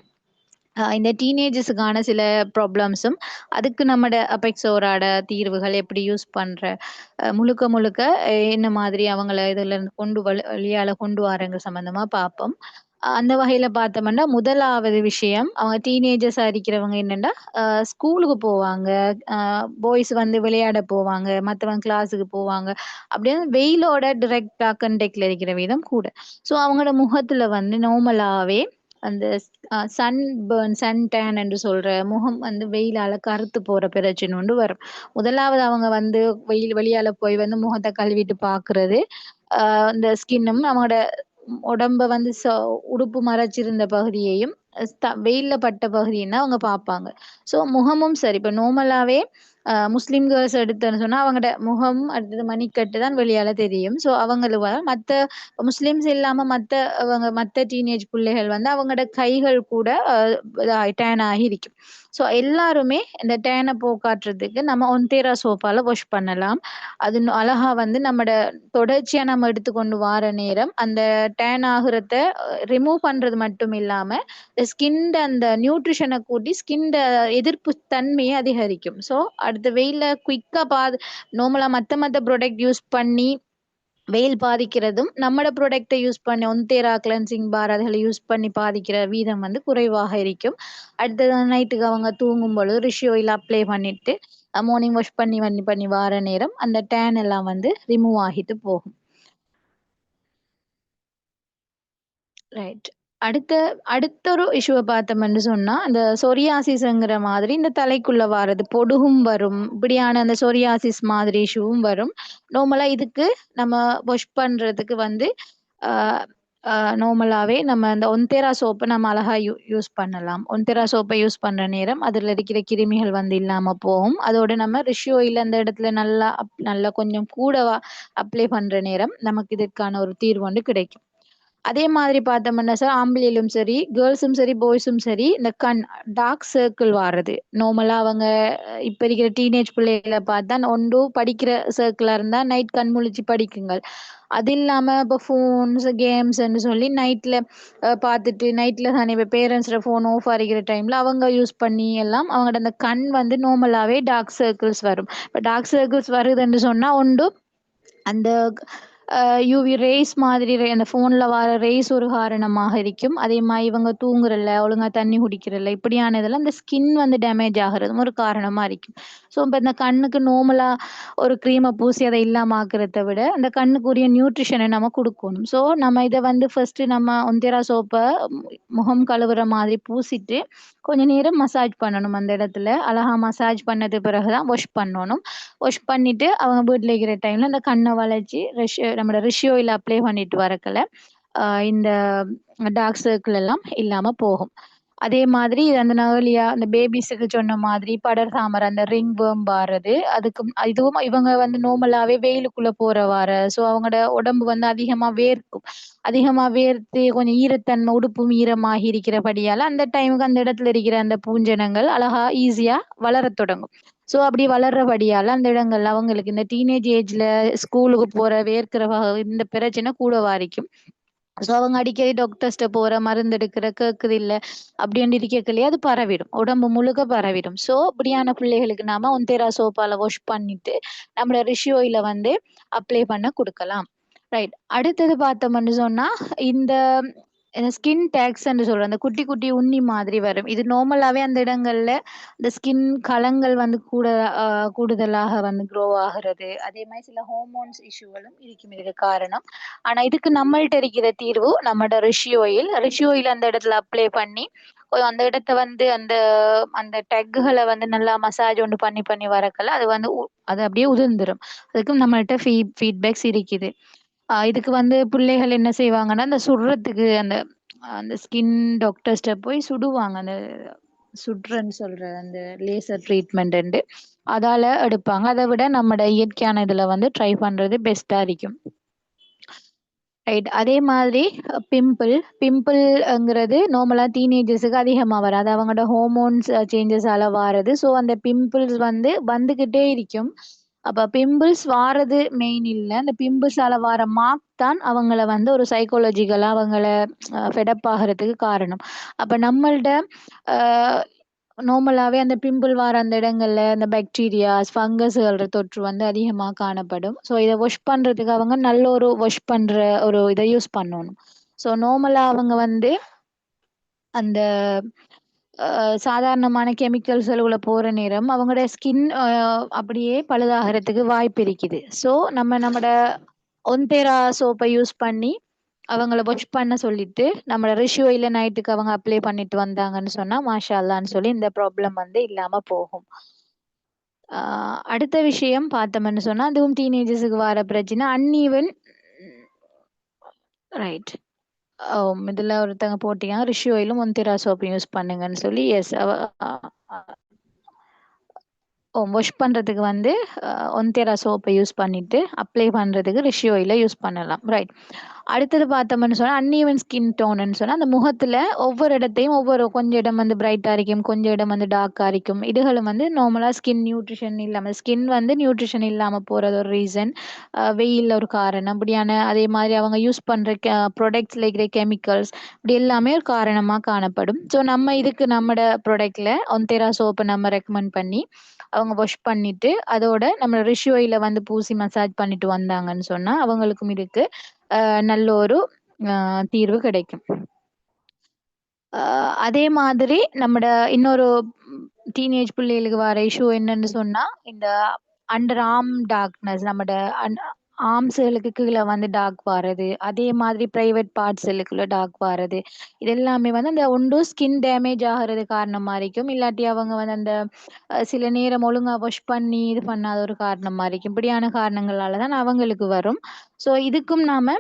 Speaker 2: இந்த டீனேஜர்ஸுக்கான சில ப்ராப்ளம்ஸும், அதுக்கு நம்மட அபெக்ஸோராட தீர்வுகள் எப்படி யூஸ் பண்ற முழுக்க முழுக்க என்ன மாதிரி அவங்கள இதுலருந்து வழியால கொண்டு வாரங்க சம்மந்தமா பார்ப்போம். அந்த வகையில பார்த்தோம்னா, முதலாவது விஷயம் அவங்க டீனேஜர்ஸா இருக்கிறவங்க என்னன்னா, ஸ்கூலுக்கு போவாங்க. அ பாய்ஸ் வந்து விளையாட போவாங்க. மத்தவங்க கிளாஸுக்கு போவாங்க. அப்படியே வெயிலோட டைரக்ட்டா கான்டாக்ட்ல இருக்கிற வீதம் கூட. ஸோ அவங்களோட முகத்துல வந்து நார்மலாவே அந்த சன் சன் டேன் என்று சொல்ற முகம் வந்து வெயிலால கருத்து போற பிரச்சனை ஒன்று வரும். முதலாவது அவங்க வந்து வெளியால போய் வந்து முகத்த கழுவிட்டு பார்க்குறது, இந்த ஸ்கின்னும் அவங்களோட உடம்ப வந்து உடுப்பு மறைச்சிருந்த பகுதியையும், வெயில்ல பட்ட பகுதியும் தான் அவங்க பார்ப்பாங்க. ஸோ முகமும் சரி, இப்ப நார்மலாவே முஸ்லிம் கேர்ள்ஸ் எடுத்தோன்னு சொன்னா, அவங்களோட முகம், அடுத்தது மணிக்கட்டு தான் வெளியால தெரியும். ஸோ அவங்களுக்கு மத்த முஸ்லிம்ஸ் இல்லாம மத்த டீனேஜ் பிள்ளைகள் வந்து அவங்களோட கைகள் கூட டேன் ஆகி இருக்கும். ஸோ எல்லாருமே இந்த டேன போக்காட்டுறதுக்கு நம்ம ஒன்தேரா சோப்பால வாஷ் பண்ணலாம். அது அழகா வந்து நம்மட தொடர்ச்சியா நம்ம எடுத்துக்கொண்டு வார நேரம், அந்த டேன் ஆகுறத ரிமூவ் பண்றது மட்டும் இல்லாம, ஸ்கின்ட அந்த நியூட்ரிஷன கூட்டி ஸ்கின்ட எதிர்ப்பு தன்மைய அதிகரிக்கும். ஸோ அடுத்த வெயில்ல குயிக்கா நார்மலா மத்த ப்ராடக்ட் யூஸ் பண்ணி வெயில் பாதிக்கிறதும் நம்மட ப்ராடக்ட்டை யூஸ் பண்ணி ஒன்தேரா கிளென்சிங் பார் அதுகளை யூஸ் பண்ணி பாதிக்கிற வீதம் வந்து குறைவாக இருக்கும். அடுத்தது நைட்டுக்கு அவங்க தூங்கும் பொழுது ரிஷி ஆயில் அப்ளை பண்ணிட்டு மார்னிங் வாஷ் பண்ணி பண்ணி பண்ணி வார நேரம் அந்த டேன் எல்லாம் வந்து ரிமூவ் ஆகிட்டு போகும். ரைட். அடுத்த ஒரு இஷ்யூவ பார்த்தோம்ன்னு சொன்னா, இந்த சொரியாசிஸ்ங்கிற மாதிரி இந்த தலைக்குள்ள வாரது பொடுகும் வரும். இப்படியான அந்த சொரியாசிஸ் மாதிரி இஷ்யூவும் வரும். நார்மலா இதுக்கு நம்ம வாஷ் பண்றதுக்கு வந்து அ அ நார்மலாவே நம்ம இந்த ஒன்தேரா சோப்ப நம்ம அழகா யூஸ் பண்ணலாம். ஒன்தேரா சோப்ப யூஸ் பண்ற நேரம் அதுல இருக்கிற கிருமிகள் வந்து இல்லாம போகும். அதோட நம்ம ரிஷ் ஆயில் அந்த இடத்துல நல்லா கொஞ்சம் கூடவா அப்ளை பண்ற நேரம் நமக்கு இதற்கான ஒரு தீர்வு வந்து கிடைக்கும். அதே மாதிரி பார்த்தோம்னா சார், ஆம்பளையிலும் சரி, கேர்ள்ஸும் சரி, பாய்ஸும் சரி, இந்த டார்க் சர்க்கிள் வாரது. நார்மலா அவங்க இப்ப இருக்கிற டீனேஜ் பிள்ளைகள பார்த்தா, ஒன்று படிக்கிற சர்க்கிளா இருந்தா நைட் கண் முழிச்சு படிக்குங்கள். அது இல்லாம இப்ப ஃபோன்ஸ், கேம்ஸ்ன்னு சொல்லி நைட்ல பார்த்துட்டு நைட்ல தானே இப்ப பேரண்ட்ஸோட ஃபோன் ஆஃப் ஆகிக்கிற டைம்ல அவங்க யூஸ் பண்ணி எல்லாம் அவங்களோட அந்த கண் வந்து நார்மலாவே டார்க் சர்க்கிள்ஸ் வரும். இப்ப டார்க் சர்க்கிள்ஸ் வருதுன்னு சொன்னா ஒன்று அந்த யூவி ரேஸ் மாதிரி அந்த ஃபோன்ல வர ரேஸ் ஒரு காரணமாக இருக்கும். அதே மாதிரி இவங்க தூங்குறல்ல, ஒழுங்கா தண்ணி குடிக்கிறல்ல, இப்படியான இதெல்லாம் இந்த ஸ்கின் வந்து டேமேஜ் ஆகுறதும் ஒரு காரணமா இருக்கும். ஸோ இப்ப இந்த கண்ணுக்கு நார்மலா ஒரு கிரீம பூசி அதை இல்லாம ஆக்குறத விட, அந்த கண்ணுக்குரிய நியூட்ரிஷனை நம்ம குடுக்கணும். ஸோ நம்ம இத வந்து ஃபர்ஸ்ட்டு நம்ம ஒந்தேரா சோப்ப முகம் கழுவுற மாதிரி பூசிட்டு, கொஞ்ச நேரம் மசாஜ் பண்ணணும் அந்த இடத்துல. அழகா மசாஜ் பண்ணது பிறகு தான் வாஷ் பண்ணணும். வாஷ் பண்ணிட்டு அவங்க வீட்ல இருக்கிற டைம்ல அந்த கண்ண வளைச்சு நம்மோட ரிஷி ஆயில் அப்ளை பண்ணிட்டு வரக்குள்ள இந்த டார்க் சர்க்கிள் எல்லாம் இல்லாம போகும். அதே மாதிரி அந்த நான் ஏர்லியா அந்த பேபிஸுக்கு சொன்ன மாதிரி படர்தாமரை அந்த ரிங் வேர்ம் வாரது. இதுவும் இவங்க வந்து நார்மலாவே வெயிலுக்குள்ள போறவாற. ஸோ அவங்களோட உடம்பு வந்து அதிகமா வேர்க்கும். அதிகமா வேர்த்து கொஞ்சம் ஈரத்தன்மை உடுப்பும் ஈரமாகி இருக்கிறபடியால அந்த டைமுக்கு அந்த இடத்துல இருக்கிற அந்த பூஞ்சனங்கள் அழகா ஈஸியா வளரத் தொடங்கும். ஸோ அப்படி வளர்றபடியால அந்த இடங்கள்ல அவங்களுக்கு இந்த டீனேஜ் ஏஜ்ல ஸ்கூலுக்கு போற வேர்க்கிற இந்த பிரச்சனை கூட வாரிக்கும். ஸோ அவங்க அடிக்கடி டாக்டர்ஸ்ட்ட போற, மருந்து எடுக்கிற, கேட்குது இல்ல அப்படின்னு இருக்கக்குள்ளயே அது பரவிடும். உடம்பு முழுக்க பரவிடும். ஸோ இப்படியான பிள்ளைகளுக்கு நாம ஒன்தேரா சோப்பால வாஷ் பண்ணிட்டு நம்மளோட ரிஷி ஆயில வந்து அப்ளை பண்ண குடுக்கலாம். ரைட். அடுத்தது பார்த்தோம்ன்னு சொன்னா, இந்த ஸ்கின் டேக்ஸ்ன்னு சொல்றோம். அந்த குட்டி குட்டி உண்ணி மாதிரி வரும். இது நார்மலாவே அந்த இடங்கள்ல இந்த ஸ்கின் கலங்கள் வந்து அ கூடுதலாக வந்து க்ரோ ஆகுறது. அதே மாரி சில ஹார்மோன்ஸ் இஷ்யூகளும் இருக்கும் இதுக்கு காரணம். ஆனா இதுக்கு நம்மள்ட்ட இருக்கிற தீர்வு நம்மோட ரிஷி ஆயில். ரிஷி ஆயில் அந்த இடத்துல அப்ளை பண்ணி, அந்த இடத்த வந்து அந்த அந்த டக்குகள வந்து நல்லா மசாஜ் ஒண்ணு பண்ணி பண்ணி வரக்கல அது வந்து அது அப்படியே உதிர்ந்துரும். அதுக்கும் நம்மள்ட்ட ஃபீட்பேக்ஸ் இருக்குது. இதுக்கு வந்து பிள்ளைகள் என்ன செய்வாங்கன்னா, அந்த சுடுறதுக்கு அந்த அந்த ஸ்கின் டாக்டர்ஸ்ட்ட போய் சுடுவாங்க. அந்த சுட்றன்னு சொல்ற அந்த லேசர் ட்ரீட்மெண்ட்டுன்ட்டு. அதால எடுப்பாங்க. அத விட நம்மட இயற்கையான இதுல வந்து ட்ரை பண்றது பெஸ்ட்டா இருக்கும். ரைட். அதே மாதிரி பிம்பிள்ங்கிறது நார்மலா டீனேஜர்ஸுக்கு அதிகமா வரும். அது அவங்களோட ஹார்மோன்ஸ் சேஞ்சஸால வாரது. ஸோ அந்த பிம்பிள்ஸ் வந்து வந்துகிட்டே இருக்கும். அப்ப பிம்பிள்ஸ் வாரது மெயின் இல்ல. அந்த பிம்பிள்ஸால வார மார்க் தான் அவங்கள வந்து ஒரு சைக்காலஜிக்கலா அவங்கள ஃபெட் அப் ஆகுறதுக்கு காரணம். அப்ப நம்மள்ட்ட அ நார்மலாவே அந்த பிம்பிள் வார அந்த இடங்கள்ல இந்த பாக்டீரியாஸ், ஃபங்கஸ்களோட தொற்று வந்து அதிகமா காணப்படும். ஸோ இத வாஷ் பண்றதுக்கு அவங்க நல்ல ஒரு வாஷ் பண்ற ஒரு இத யூஸ் பண்ணணும். ஸோ நார்மலா அவங்க வந்து அந்த சாதாரணமான கெமிக்கல்ஸ்களுக்குள்ள போற நேரம் அவங்களோட ஸ்கின் அப்படியே பழுதாகறதுக்கு வாய்ப்பு இருக்குது. ஸோ நம்மட ஒன்தேரா சோப்ப யூஸ் பண்ணி அவங்கள வாஷ் பண்ண சொல்லிட்டு, நம்மளோட ரிஷி ஆயில நைட்டுக்கு அவங்க அப்ளை பண்ணிட்டு வந்தாங்கன்னு சொன்னா, மாஷா அல்லாஹ்ன்னு சொல்லி இந்த ப்ராப்ளம் வந்து இல்லாம போகும். ஆ அடுத்த விஷயம் பார்த்தோம்ன்னு சொன்னா, அதுவும் டீனேஜர்ஸுக்கு வர பிரச்சனை அன்ஈவன் ரைட். இதுல ஒருத்தங்க போட்டிருக்காங்க, ரிஷி ஆயிலும் ஒன்தேரா சோப்பும் யூஸ் பண்ணுங்கன்னு சொல்லி. எஸ். அ வாஷ் பண்றதுக்கு வந்து ஒன்தேரா சோப்ப யூஸ் பண்ணிட்டு, அப்ளை பண்றதுக்கு ரிஷி ஆயில யூஸ் பண்ணலாம். ரைட். அடுத்தது பார்த்தோம்னு சொன்னா அன்ஈவன் ஸ்கின் டோன்னு சொன்னா அந்த முகத்துல ஒவ்வொரு இடத்தையும் ஒவ்வொரு கொஞ்சம் இடம் வந்து பிரைட்டா இருக்கும், கொஞ்சம் இடம் வந்து டார்க்கா இருக்கும். இதுகளும் வந்து நார்மலா ஸ்கின் நியூட்ரிஷன் இல்லாம ஸ்கின் வந்து நியூட்ரிஷன் இல்லாம போறது ஒரு ரீசன். வெயில் ஒரு காரணம். அப்படியான அதே மாதிரி அவங்க யூஸ் பண்ற ப்ராடக்ட்ஸ்ல இருக்கிற கெமிக்கல்ஸ் இப்படி எல்லாமே ஒரு காரணமா காணப்படும். ஸோ நம்ம இதுக்கு நம்மட ப்ராடக்ட்ல ஒன்தெரா சோப்பை நம்ம ரெக்கமெண்ட் பண்ணி அவங்க வாஷ் பண்ணிட்டு அதோட நம்ம ரிஷ் ஆயில வந்து பூசி மசாஜ் பண்ணிட்டு வந்தாங்கன்னு சொன்னா அவங்களுக்கும் இதுக்கு நல்ல ஒரு தீர்வு கிடைக்கும். அதே மாதிரி நம்மட இன்னொரு டீனேஜ் பிள்ளைகளுக்கு வர இஷ்யூ என்னன்னு சொன்னா இந்த அண்டர் ஆர்ம் டார்க்னஸ், நம்மட ஆர்ம்ஸுகளுக்கு கீழே வந்து டார்க் வர்றது, அதே மாதிரி பிரைவேட் பார்ட்ஸுக்குள்ள டார்க் வர்றது, இது எல்லாமே வந்து அந்த ஒன்று ஸ்கின் டேமேஜ் ஆகிறது காரணமா இருக்கும், இல்லாட்டி அவங்க வந்து அந்த சில நேரம் ஒழுங்கா வாஷ் பண்ணி இது பண்ணாத ஒரு காரணமா இருக்கும். இப்படியான காரணங்களால தான் அவங்களுக்கு வரும். ஸோ இதுக்கும் நாம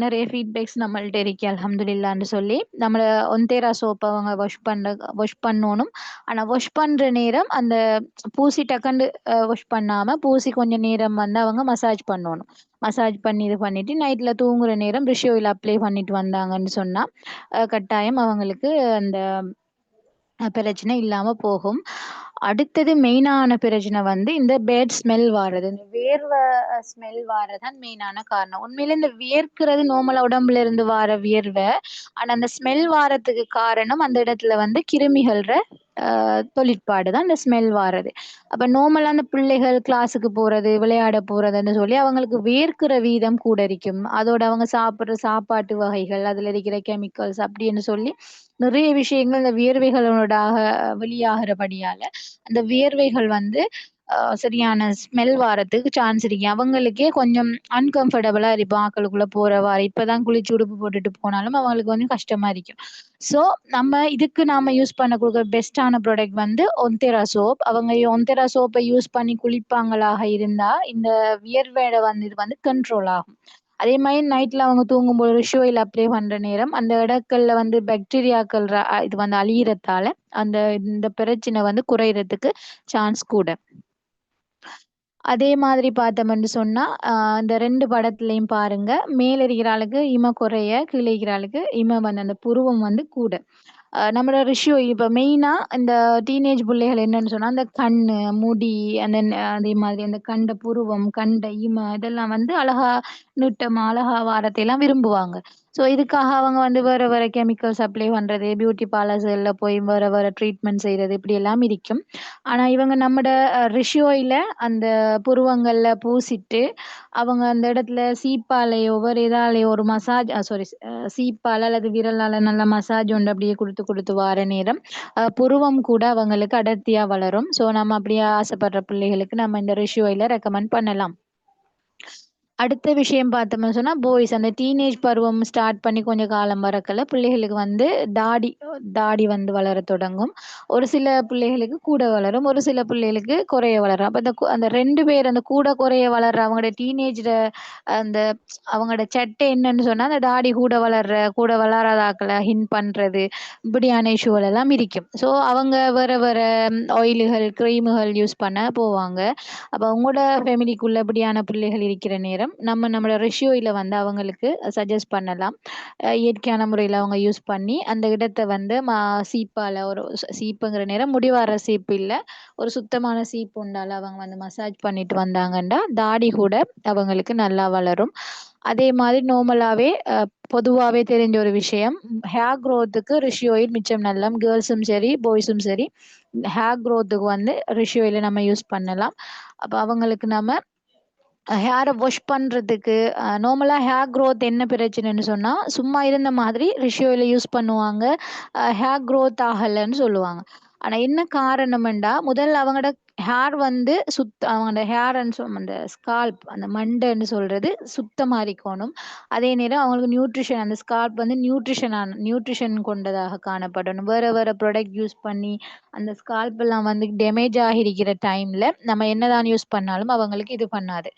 Speaker 2: நிறைய ஃபீட்பேக்ஸ் நம்மள்ட்ட இருக்கு அல்ஹம்துலில்லான்னு சொல்லி நம்மள ஒன்தேரா சோப் அவங்க வாஷ் பண்ணணும். ஆனா வாஷ் பண்ற நேரம் அந்த பூசி டக்குன்னு வாஷ் பண்ணாம பூசி கொஞ்சம் நேரம் வந்து அவங்க மசாஜ் பண்ணணும். மசாஜ் பண்ணி இது பண்ணிட்டு நைட்ல தூங்குற நேரம் ரிஷ் ஆயில் அப்ளை பண்ணிட்டு வந்தாங்கன்னு சொன்னா கட்டாயம் அவங்களுக்கு அந்த பிரச்சனை இல்லாம போகும். அடுத்தது மெயினான பிரச்சனை வந்து இந்த பேட் ஸ்மெல் வாரது. இந்த வேர்வை ஸ்மெல் வாரதான் மெயினான காரணம். உண்மையில இந்த வியர்க்கிறது நார்மலா உடம்புல இருந்து வார வியர்வை. ஆனா அந்த ஸ்மெல் வாரத்துக்கு காரணம் அந்த இடத்துல வந்து கிருமிகள்ற தொழிற்பாடு தான் அந்த ஸ்மெல் வாரது. அப்ப நார்மலா அந்த பிள்ளைகள் கிளாஸுக்கு போறது, விளையாட போறதுன்னு சொல்லி அவங்களுக்கு வேர்க்கிற வீதம் கூட இருக்கும். அதோட அவங்க சாப்பிடுற சாப்பாட்டு வகைகள், அதுல இருக்கிற கெமிக்கல்ஸ் அப்படின்னு சொல்லி நிறைய விஷயங்கள் இந்த வியர்வைகளோடாக வெளியாகிறபடியால அந்த வியர்வைகள் வந்து சரியான ஸ்மெல் வாரத்துக்கு சான்ஸ் இருக்கு. அவங்களுக்கே கொஞ்சம் அன்கம்ஃபர்டபுளா இருக்கும் ஆக்களுக்குள்ள போறவாறு. இப்பதான் குளிச்சு உடுப்பு போட்டுட்டு போனாலும் அவங்களுக்கு வந்து கஷ்டமா இருக்கும். ஸோ நாம யூஸ் பண்ண கொடுக்குற பெஸ்டான ப்ராடக்ட் வந்து ஒன்தெரா சோப். அவங்க ஒன்தெரா சோப்பை யூஸ் பண்ணி குளிப்பாங்களாக இருந்தா இந்த வியர்வையோட வந்து இது வந்து கண்ட்ரோல் ஆகும். அதே மாதிரி நைட்ல அவங்க தூங்கும்போது ரிஷ் ஆயில் அப்ளை பண்ற நேரம் அந்த இடங்கள்ல வந்து பாக்டீரியாக்கள் இது வந்து அழியறதால அந்த இந்த பிரச்சனை வந்து குறையறதுக்கு சான்ஸ் கூட. அதே மாதிரி பார்த்தோம்னு சொன்னா இந்த 2 படத்துலயும் பாருங்க, மேல இருக்கிற ஆளுக்கு இமை குறைய, கீழ இருக்கிற ஆளுக்கு இமை வந்து அந்த புருவம் வந்து கூட. நம்மளோட ரிஷ்யூ இப்ப மெயினா இந்த டீனேஜ் பிள்ளைகள் என்னன்னு சொன்னா அந்த கண்ணு, முடி, அந்த அதே மாதிரி அந்த கண்ட புருவம், கண்ட இமை இதெல்லாம் வந்து அழகா நீட்டமா அழகா வாரத்தை எல்லாம் விரும்புவாங்க. ஸோ இதுக்காக அவங்க வந்து வேற வேற கெமிக்கல்ஸ் அப்ளை பண்றது, பியூட்டி பார்லர்ஸ்ல போய் வேற வேற ட்ரீட்மெண்ட் செய்யறது இப்படி எல்லாம் இருக்கும். ஆனா இவங்க நம்மட ரிஷ்யூல அந்த புருவங்கள்ல பூசிட்டு அவங்க அந்த இடத்துல சீப்பாலையோ வேற எதாலயோ ஒரு மசாஜ் சாரி சீப்பால அல்லது விரலால நல்ல மசாஜ் ஒன்று அப்படியே கொடுத்து கொடுத்து வார நேரம் புருவம் கூட அவங்களுக்கு அடர்த்தியா வளரும். ஸோ நம்ம அப்படியே ஆசைப்படுற பிள்ளைகளுக்கு நம்ம இந்த ரிஷ் ஆயில ரெக்கமெண்ட் பண்ணலாம். அடுத்த விஷயம் பார்த்தோம்னு சொன்னா பாய்ஸ் அந்த டீனேஜ் பருவம் ஸ்டார்ட் பண்ணி கொஞ்சம் காலம் வரக்கல பிள்ளைகளுக்கு வந்து தாடி தாடி வந்து வளர தொடங்கும். ஒரு சில பிள்ளைகளுக்கு கூட வளரும், ஒரு சில பிள்ளைகளுக்கு குறைய வளரும். அப்ப அந்த 2 பேர் அந்த கூட குறைய வளர்ற அவங்களோட டீனேஜ்ல அந்த அவங்களோட சட்டை என்னன்னு சொன்னா அந்த தாடி கூட வளராத ஆக்களை ஹின் பண்றது இப்படியான இஷ்யூகள் எல்லாம் இருக்கும். ஸோ அவங்க வேற வேற ஆயில்கள் கிரீமுகள் யூஸ் பண்ண போவாங்க. அப்ப உங்களோட ஃபேமிலிக்குள்ள இப்படியான பிள்ளைகள் இருக்கிற நேரம் நம்மளோட ரெஷியோயில வந்து அவங்களுக்கு சஜஸ்ட் பண்ணலாம். இயற்கையான முறையில் அவங்க யூஸ் பண்ணி அந்த இடத்தை வந்து சீப்பால ஒரு சீப்புங்கிற நேரம் முடிவார சீப்பு இல்லை, ஒரு சுத்தமான சீப்பு உண்டால அவங்க வந்து மசாஜ் பண்ணிட்டு வந்தாங்கன்னா தாடி கூட அவங்களுக்கு நல்லா வளரும். அதே மாதிரி நார்மலாவே பொதுவாவே தெரிஞ்ச ஒரு விஷயம், ஹேர் க்ரோத்துக்கு ரிஷி ஆயில் மிச்சம் நல்ல கேர்ள்ஸும் சரி பாய்ஸும் சரி ஹேர் க்ரோத்துக்கு வந்து ரிஷி ஆயிலை நம்ம யூஸ் பண்ணலாம். அப்ப அவங்களுக்கு நம்ம ஹேரை வாஷ் பண்றதுக்கு நார்மலா ஹேர் க்ரோத் என்ன பிரச்சனைன்னு சொன்னா சும்மா இருந்த மாதிரி ரிஷி ஆயிலை யூஸ் பண்ணுவாங்க, ஹேர் க்ரோத் ஆகலைன்னு சொல்லுவாங்க. ஆனா என்ன காரணம்டா முதல்ல அவங்களோட ஹேர் வந்து அவங்களோட ஹேர் அந்த ஸ்கால்ப் அந்த மண்டைன்னு சொல்றது சுத்தமா இருக்கணும். அதே நேரம் அவங்களுக்கு நியூட்ரிஷன் அந்த ஸ்கால்ப் வந்து நியூட்ரிஷன் கொண்டதாக காணப்படணும். வேற வேற ப்ராடக்ட் யூஸ் பண்ணி அந்த ஸ்கால்ப் எல்லாம் வந்து டேமேஜ் ஆகிருக்கிற டைம்ல நம்ம என்னதான் யூஸ் பண்ணாலும் அவங்களுக்கு இது பண்ணாது.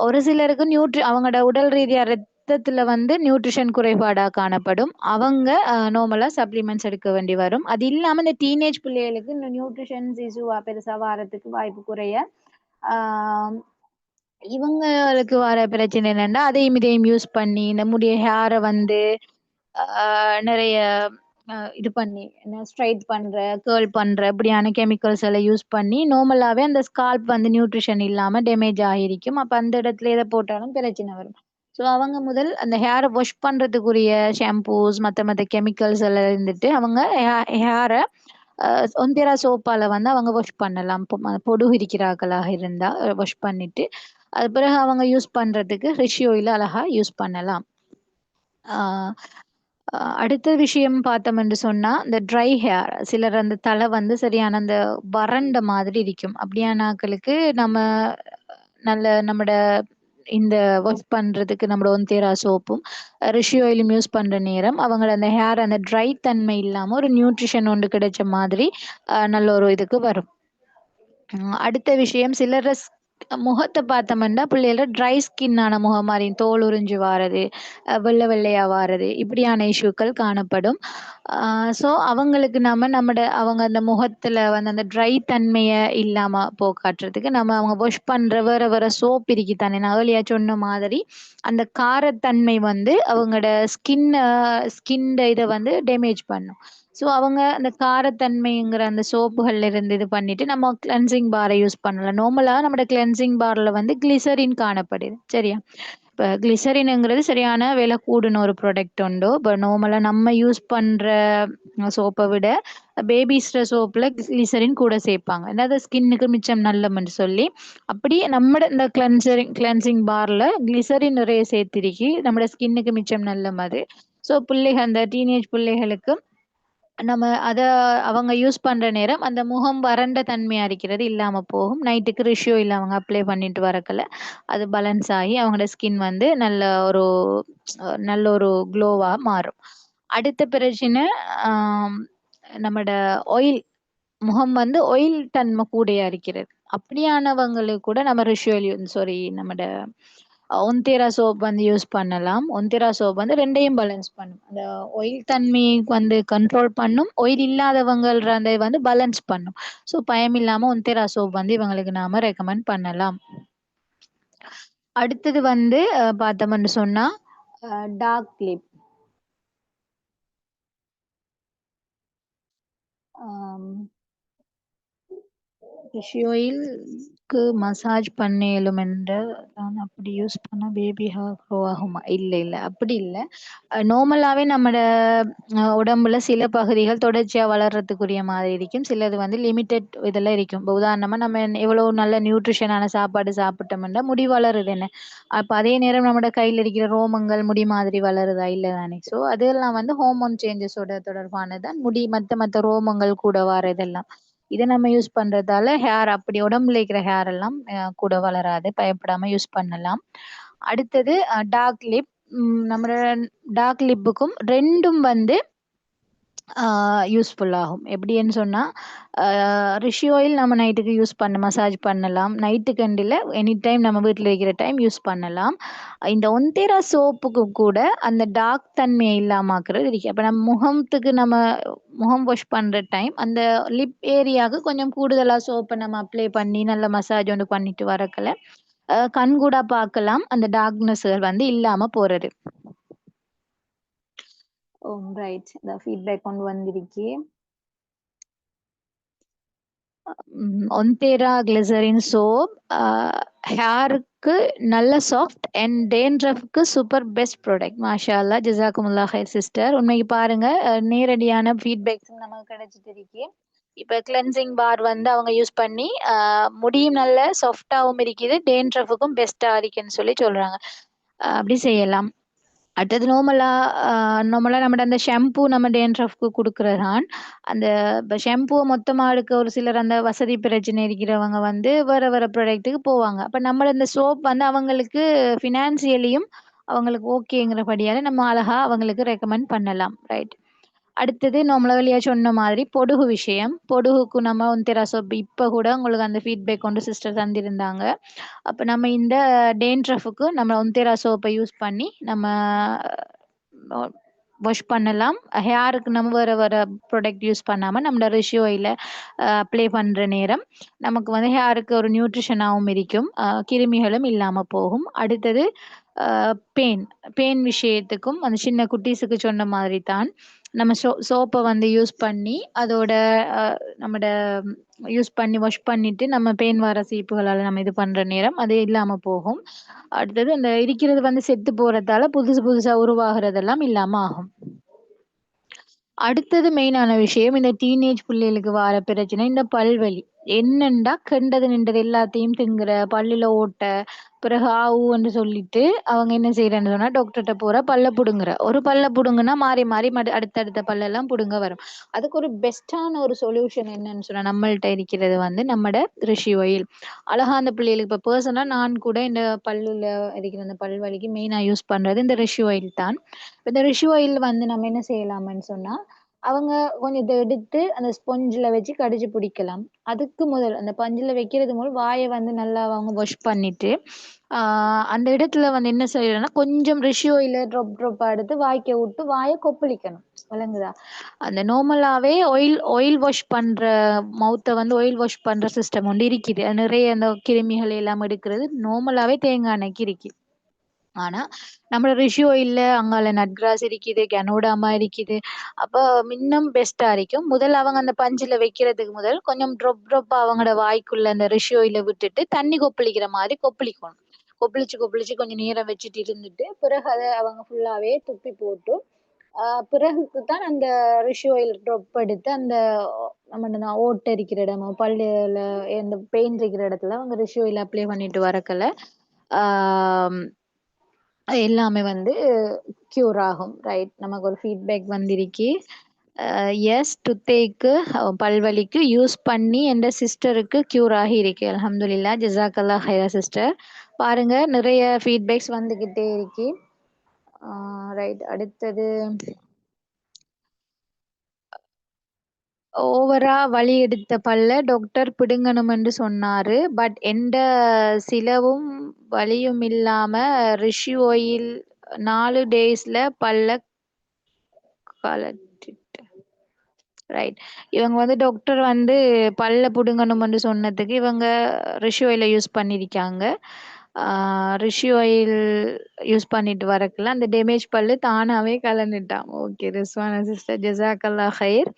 Speaker 2: ஒரு சிலருக்கு அவங்களோட உடல் ரீதியா ரத்தத்துல வந்து நியூட்ரிஷன் குறைபாடா காணப்படும். அவங்க நார்மலா சப்ளிமெண்ட்ஸ் எடுக்க வேண்டி வரும். அது இல்லாம இந்த டீனேஜ் பிள்ளைகளுக்கு இந்த நியூட்ரிஷன் இஷ்யூ பெருசா வாரத்துக்கு வாய்ப்பு குறைய. ஆஹ் இவங்களுக்கு வர பிரச்சனை என்னன்னா அதையும் இதையும் யூஸ் பண்ணி நம்முடைய ஹேரை வந்து நிறைய இது பண்ணி ஸ்ட்ரைட் பண்ற கேர்ள் பண்ற இப்படியான கெமிக்கல்ஸ் எல்லாம் யூஸ் பண்ணி நார்மலாவே அந்த ஸ்கால்ப் வந்து நியூட்ரிஷன் இல்லாம டேமேஜ் ஆகிருக்கும். அப்ப அந்த இடத்துல எதை போட்டாலும் பிரச்சனை வரும். ஸோ அவங்க முதல் அந்த ஹேரை வாஷ் பண்றதுக்குரிய ஷாம்பூஸ் மற்ற கெமிக்கல்ஸ் எல்லாம் இருந்துட்டு அவங்க ஹேரை ஒந்தேரா சோப்பால வந்து அவங்க வாஷ் பண்ணலாம். பொடுகு இருக்கிறார்களாக இருந்தா வாஷ் பண்ணிட்டு அது பிறகு அவங்க யூஸ் பண்றதுக்கு ரிஷி ஆயில் அழகா யூஸ் பண்ணலாம். அடுத்த விஷயம் பார்த்தோம் என்று சொன்னா இந்த ட்ரை ஹேர் சிலர் அந்த தலை வந்து சரியான அந்த வறண்ட மாதிரி இருக்கும். அப்படியான ஆட்களுக்கு நம்ம நல்ல நம்மட இந்த வாஷ் பண்றதுக்கு நம்மளோட ஒந்தேரா சோப்பும் ரிஷி ஆயிலும் யூஸ் பண்ற நேரம் அவங்கள அந்த ஹேர் அந்த ட்ரை தன்மை இல்லாம ஒரு நியூட்ரிஷன் ஒன்று கிடைச்ச மாதிரி நல்ல ஒரு இதுக்கு வரும். அடுத்த விஷயம் சிலர் முகத்தை பார்த்தோம்னா பிள்ளைகள ட்ரை ஸ்கின்னான முகம் மாதிரி தோல் உறிஞ்சு வாரது வெள்ளை வெள்ளையா வாரது இப்படியான இஷ்யூக்கள் காணப்படும். ஸோ அவங்களுக்கு அவங்க அந்த முகத்துல வந்து அந்த ட்ரை தன்மையை இல்லாம போக்காட்டுறதுக்கு நம்ம அவங்க வாஷ் பண்ற வேற வேற சோப் இருக்கு தானே. நான் ஏர்லியா சொன்ன மாதிரி அந்த காரத்தன்மை வந்து அவங்களோட ஸ்கின் இதை வந்து டேமேஜ் பண்ணும். ஸோ அவங்க அந்த காரத்தன்மைங்கிற அந்த சோப்புகள்ல இருந்து இது பண்ணிட்டு நம்ம கிளென்சிங் பாரை யூஸ் பண்ணலாம். நார்மலா நம்ம கிளென்சிங் பார்ல வந்து கிளிசரின் காணப்படுது சரியா. இப்போ கிளிசரினுங்கிறது சரியான விலை கூடுன ஒரு ப்ராடக்ட் உண்டு. இப்போ நார்மலாக நம்ம யூஸ் பண்ணுற சோப்பை விட பேபிஸ்ட சோப்பில் கிளிசரின் கூட சேர்ப்பாங்க. அதாவது ஸ்கின்னுக்கு மிச்சம் நல்லம்னு சொல்லி அப்படி நம்ம இந்த கிளென்சிங் பார்ல கிளிசரின் நிறைய சேர்த்திருக்கி நம்ம ஸ்கின்னுக்கு மிச்சம் நல்ல மாதிரி. ஸோ பிள்ளைகள் அந்த டீனேஜ் பிள்ளைகளுக்கு நம்ம அவங்க யூஸ் பண்ற நேரம் அந்த முகம் வறண்ட தன்மையா இருக்கிறது இல்லாம போகும். நைட்டுக்கு ரிஷ்யூ இல்ல அவங்க அப்ளை பண்ணிட்டு வரக்கல அது பேலன்ஸ் ஆகி அவங்களோட ஸ்கின் வந்து நல்ல ஒரு க்ளோவா மாறும். அடுத்த பிரச்சனை நம்மட ஆயில் முகம் வந்து ஆயில் தன்மை கூடயா இருக்கிறது. அப்படியானவங்களுக்கு கூட நம்ம நம்மட ஒந்தேரா சோப் வந்து யூஸ் பண்ணலாம். ஒந்தேரா சோப் வந்து ரெண்டையும் பேலன்ஸ் பண்ணும். அந்த ஆயில் தன்மையை வந்து கண்ட்ரோல் பண்ணும். ஆயில் இல்லாதவங்கள்ற அந்த வந்து பேலன்ஸ் பண்ணும். ஸோ பயம் இல்லாம ஒந்தேரா சோப் வந்து இவங்களுக்கு நாம ரெக்கமெண்ட் பண்ணலாம். அடுத்தது வந்து பார்த்தோம்னு சொன்னா டார்க் லிப். ஃபிஷ் ஆயிலுக்கு மசாஜ் பண்ணேலும் என்று நான் அப்படி யூஸ் பண்ண பேபி ஹேர் க்ரோ ஆகுமா? இல்லை அப்படி இல்லை. நார்மலாகவே நம்மளோட உடம்புல சில பகுதிகள் தொடர்ச்சியாக வளர்றதுக்குரிய மாதிரி இருக்கும். சிலது வந்து லிமிட்டெட் இதெல்லாம் இருக்கும். இப்போ உதாரணமாக நம்ம எவ்வளோ நல்ல நியூட்ரிஷனான சாப்பாடு சாப்பிட்டோம்னா முடி வளருது என்ன. அப்போ அதே நேரம் நம்மளோட கையில் இருக்கிற ரோமங்கள் முடி மாதிரி வளருதா இல்லை தானே. ஸோ அதெல்லாம் வந்து ஹார்மோன் சேஞ்சஸோட தொடர்பானதான் முடி மற்ற ரோமங்கள் கூட வரதெல்லாம். இதை நம்ம யூஸ் பண்றதால ஹேர் அப்படி உடம்புல இருக்கிற ஹேர் எல்லாம் கூட வளராது. பயப்படாம யூஸ் பண்ணலாம். அடுத்தது டார்க் லிப். நம்ம டார்க் லிப்புக்கும் ரெண்டும் வந்து யூஸ்ஃபுல் ஆகும். எப்படின்னு சொன்னா ரிஷி ஆயில் நம்ம நைட்டுக்கு யூஸ் மசாஜ் பண்ணலாம். நைட்டு கண்டில் எனி டைம் நம்ம வீட்டில் இருக்கிற டைம் யூஸ் பண்ணலாம். இந்த ஒந்தேரா சோப்புக்கு கூட அந்த டார்க் தன்மையை இல்லாமக்கிறது இருக்கு. அப்போ நம்ம முகத்துக்கு நம்ம முகம் வாஷ் பண்ணுற டைம் அந்த லிப் ஏரியாவுக்கு கொஞ்சம் கூடுதலாக சோப்பை நம்ம அப்ளை பண்ணி நல்ல மசாஜ் ஒன்று பண்ணிட்டு வரக்கல கண் கூட பார்க்கலாம் அந்த டார்க்னஸ்கள் வந்து இல்லாம போறது. ரைட். இந்த ஃபீட்பேக் கொண்டு வந்திருக்கே. ஒந்தேரா கிளிசரின் சோப் ஹேருக்கு நல்ல சாஃப்ட் அண்ட் டேண்ட்ரஃப்க்கு சூப்பர் பெஸ்ட் ப்ராடக்ட். மாஷா அல்லா, ஜஸாக்குமுல்லா ஹைர் சிஸ்டர். உண்மைக்கு பாருங்க நேரடியான ஃபீட்பேக்ஸ் நமக்கு கிடைச்சிட்டு இருக்கு. இப்போ கிளென்சிங் பார் வந்து அவங்க யூஸ் பண்ணி முடியும் நல்ல சாஃப்டாகவும் இருக்குது, டேண்ட்ரஃபுக்கும் பெஸ்ட்டாக இருக்குன்னு சொல்லி சொல்றாங்க. அப்படி செய்யலாம். அடுத்தது நார்மலா நம்ம அந்த ஷாம்பு நம்ம டேண்ட்ரஃப்க்கு கொடுக்கறதான். அந்த ஷாம்புவை மொத்தமா எடுக்க ஒரு சிலர் அந்த வசதி பிரச்சனை இருக்கிறவங்க வந்து வேற வேற ப்ராடக்ட்டுக்கு போவாங்க. அப்ப நம்ம இந்த சோப் வந்து அவங்களுக்கு ஃபினான்சியலியும் அவங்களுக்கு ஓகேங்கிறபடியால நம்ம அழகா அவங்களுக்கு ரெக்கமெண்ட் பண்ணலாம். ரைட். அடுத்தது நம்மள வெளியா சொன்ன மாதிரி பொடுகு விஷயம். பொடுகுக்கு நம்ம ஒந்தேரா சோப் இப்ப கூட உங்களுக்கு அந்த ஃபீட்பேக் கொண்டு சிஸ்டர் தந்திருந்தாங்க. அப்ப நம்ம இந்த டேண்ட்ரஃபுக்கு நம்ம ஒந்தேரா சோப்பை யூஸ் பண்ணி நம்ம வாஷ் பண்ணலாம். ஹேருக்கு நம்ம வேற வேற ப்ராடக்ட் யூஸ் பண்ணாம நம்மளோட ரிஷி ஆயில அப்ளை பண்ற நேரம் நமக்கு வந்து ஹேருக்கு ஒரு நியூட்ரிஷனாகவும் இருக்கும். கிருமிகளும் இல்லாம போகும். அடுத்தது பெயின் பெயின் விஷயத்துக்கும் அந்த சின்ன குட்டீஸுக்கு சொன்ன மாதிரி தான் நம்ம சோப்பை வந்து யூஸ் பண்ணி அதோட நம்மட யூஸ் பண்ணி வாஷ் பண்ணிட்டு நம்ம பெயின் வர சீப்புகளால் நம்ம இது பண்ற நேரம் அது இல்லாம போகும். அடுத்தது அந்த இருக்கிறது வந்து செத்து போறதால புதுசு புதுசா உருவாகிறதெல்லாம் இல்லாம ஆகும். அடுத்தது மெயினான விஷயம் இந்த டீனேஜ் பிள்ளைகளுக்கு வர பிரச்சனை இந்த பல்வலி. என்னண்டா கண்டது நின்றது எல்லாத்தையும் திங்குற பல்லுல ஓட்ட பிறகு ஆவுன்னு சொல்லிட்டு அவங்க என்ன செய்யறேன்னு சொன்னா டாக்டர்கிட்ட போற பல்ல புடுங்குற ஒரு பல்ல புடுங்குனா மாறி மாறி அடுத்தடுத்த பல்லெல்லாம் புடுங்க வரும். அதுக்கு ஒரு பெஸ்டான ஒரு சொல்யூஷன் என்னன்னு சொன்னா நம்மள்ட்ட இருக்கிறது வந்து நம்மட ரிஷி ஆயில். அழகா அந்த பிள்ளைகளுக்கு இப்ப பர்சனலா நான் கூட இந்த பல்லுல இருக்கிற அந்த பல்வலிக்கு மெயினா யூஸ் பண்றது இந்த ரிஷி ஆயில் தான். இந்த ரிஷி ஆயில் வந்து நம்ம என்ன செய்யலாம்னு சொன்னா அவங்க கொஞ்சம் இதை எடுத்து அந்த ஸ்பொஞ்சில் வச்சு கடிச்சு பிடிக்கலாம். அதுக்கு முதல் அந்த பஞ்சில் வைக்கிறது முதல் வாயை வந்து நல்லா அவங்க வாஷ் பண்ணிட்டு அந்த இடத்துல வந்து என்ன செய்யணும்னா கொஞ்சம் ரிஷி ஆயில ட்ராப்பா எடுத்து வாய்க்க விட்டு வாயை கொப்பளிக்கணும். விளங்குதா? அந்த நார்மலாவே ஆயில் வாஷ் பண்ற மவுத்தை வந்து ஆயில் வாஷ் பண்ற சிஸ்டம் ஒன்று இருக்குது. நிறைய அந்த கிருமிகள் எல்லாம் எடுக்கிறது நார்மலாவே தேங்காய் எண்ணெய்க்கு இருக்கு. ஆனா நம்மளோட ரிஷி ஆயில்ல அங்கால நட்கிராஸ் இருக்குது, கனோடாமா இருக்குது. அப்ப இன்னும் பெஸ்டா இருக்கும். முதல் அவங்க அந்த பஞ்சில வைக்கிறதுக்கு முதல் கொஞ்சம் ட்ரொப்பா அவங்களோட வாய்க்குள்ள அந்த ரிஷி ஆயில விட்டுட்டு தண்ணி கொப்பளிக்கிற மாதிரி கொப்பளிக்கணும். கொப்பளிச்சு கொஞ்சம் நேரம் வச்சுட்டு இருந்துட்டு பிறகு அதை அவங்க ஃபுல்லாவே துப்பி போட்டு பிறகுதான் அந்த ரிஷி ஆயில் ட்ராப் எடுத்து அந்த நம்ம ஓட்டை இருக்கிற இடமோ பல்லுல எந்த பெயின் இருக்கிற இடத்துல அவங்க ரிஷி ஆயில் அப்ளை பண்ணிட்டு வரக்கல ஆஹ் எல்லாமே வந்து கியூர் ஆகும். ரைட்? நமக்கு ஒரு ஃபீட்பேக் வந்திருக்கு. எஸ் டுத்தேக்கு பல்வலிக்கு யூஸ் பண்ணி எந்த சிஸ்டருக்கு கியூர் ஆகி இருக்கு. அல்ஹம்துலில்லாஹ். ஜஸாக்கல்லா ஹைரா சிஸ்டர். பாருங்க நிறைய ஃபீட்பேக்ஸ் வந்துகிட்டே இருக்கு. ரைட். அடுத்தது ஓவரா வலி எடுத்த பல்ல டாக்டர் பிடுங்கணும்னு சொன்னாரு. பட் எந்த சிலவும் வலியும் இல்லாம ரிஷி ஆயில் 4 டேஸ்ல பல்ல கலட்டிட்டு. ரைட். இவங்க வந்து டாக்டர் வந்து பல்ல புடுங்கணும்னு சொன்னதுக்கு இவங்க ரிஷி ஆயில யூஸ் பண்ணிருக்காங்க. ரிஷி ஆயில் யூஸ் பண்ணிட்டு வரக்குல அந்த டேமேஜ் பல்லு தானாவே கலந்துட்டான். ஓகே ரிஸ்வானா சிஸ்டர் ஜஸாக்கல்லா ஹைர்.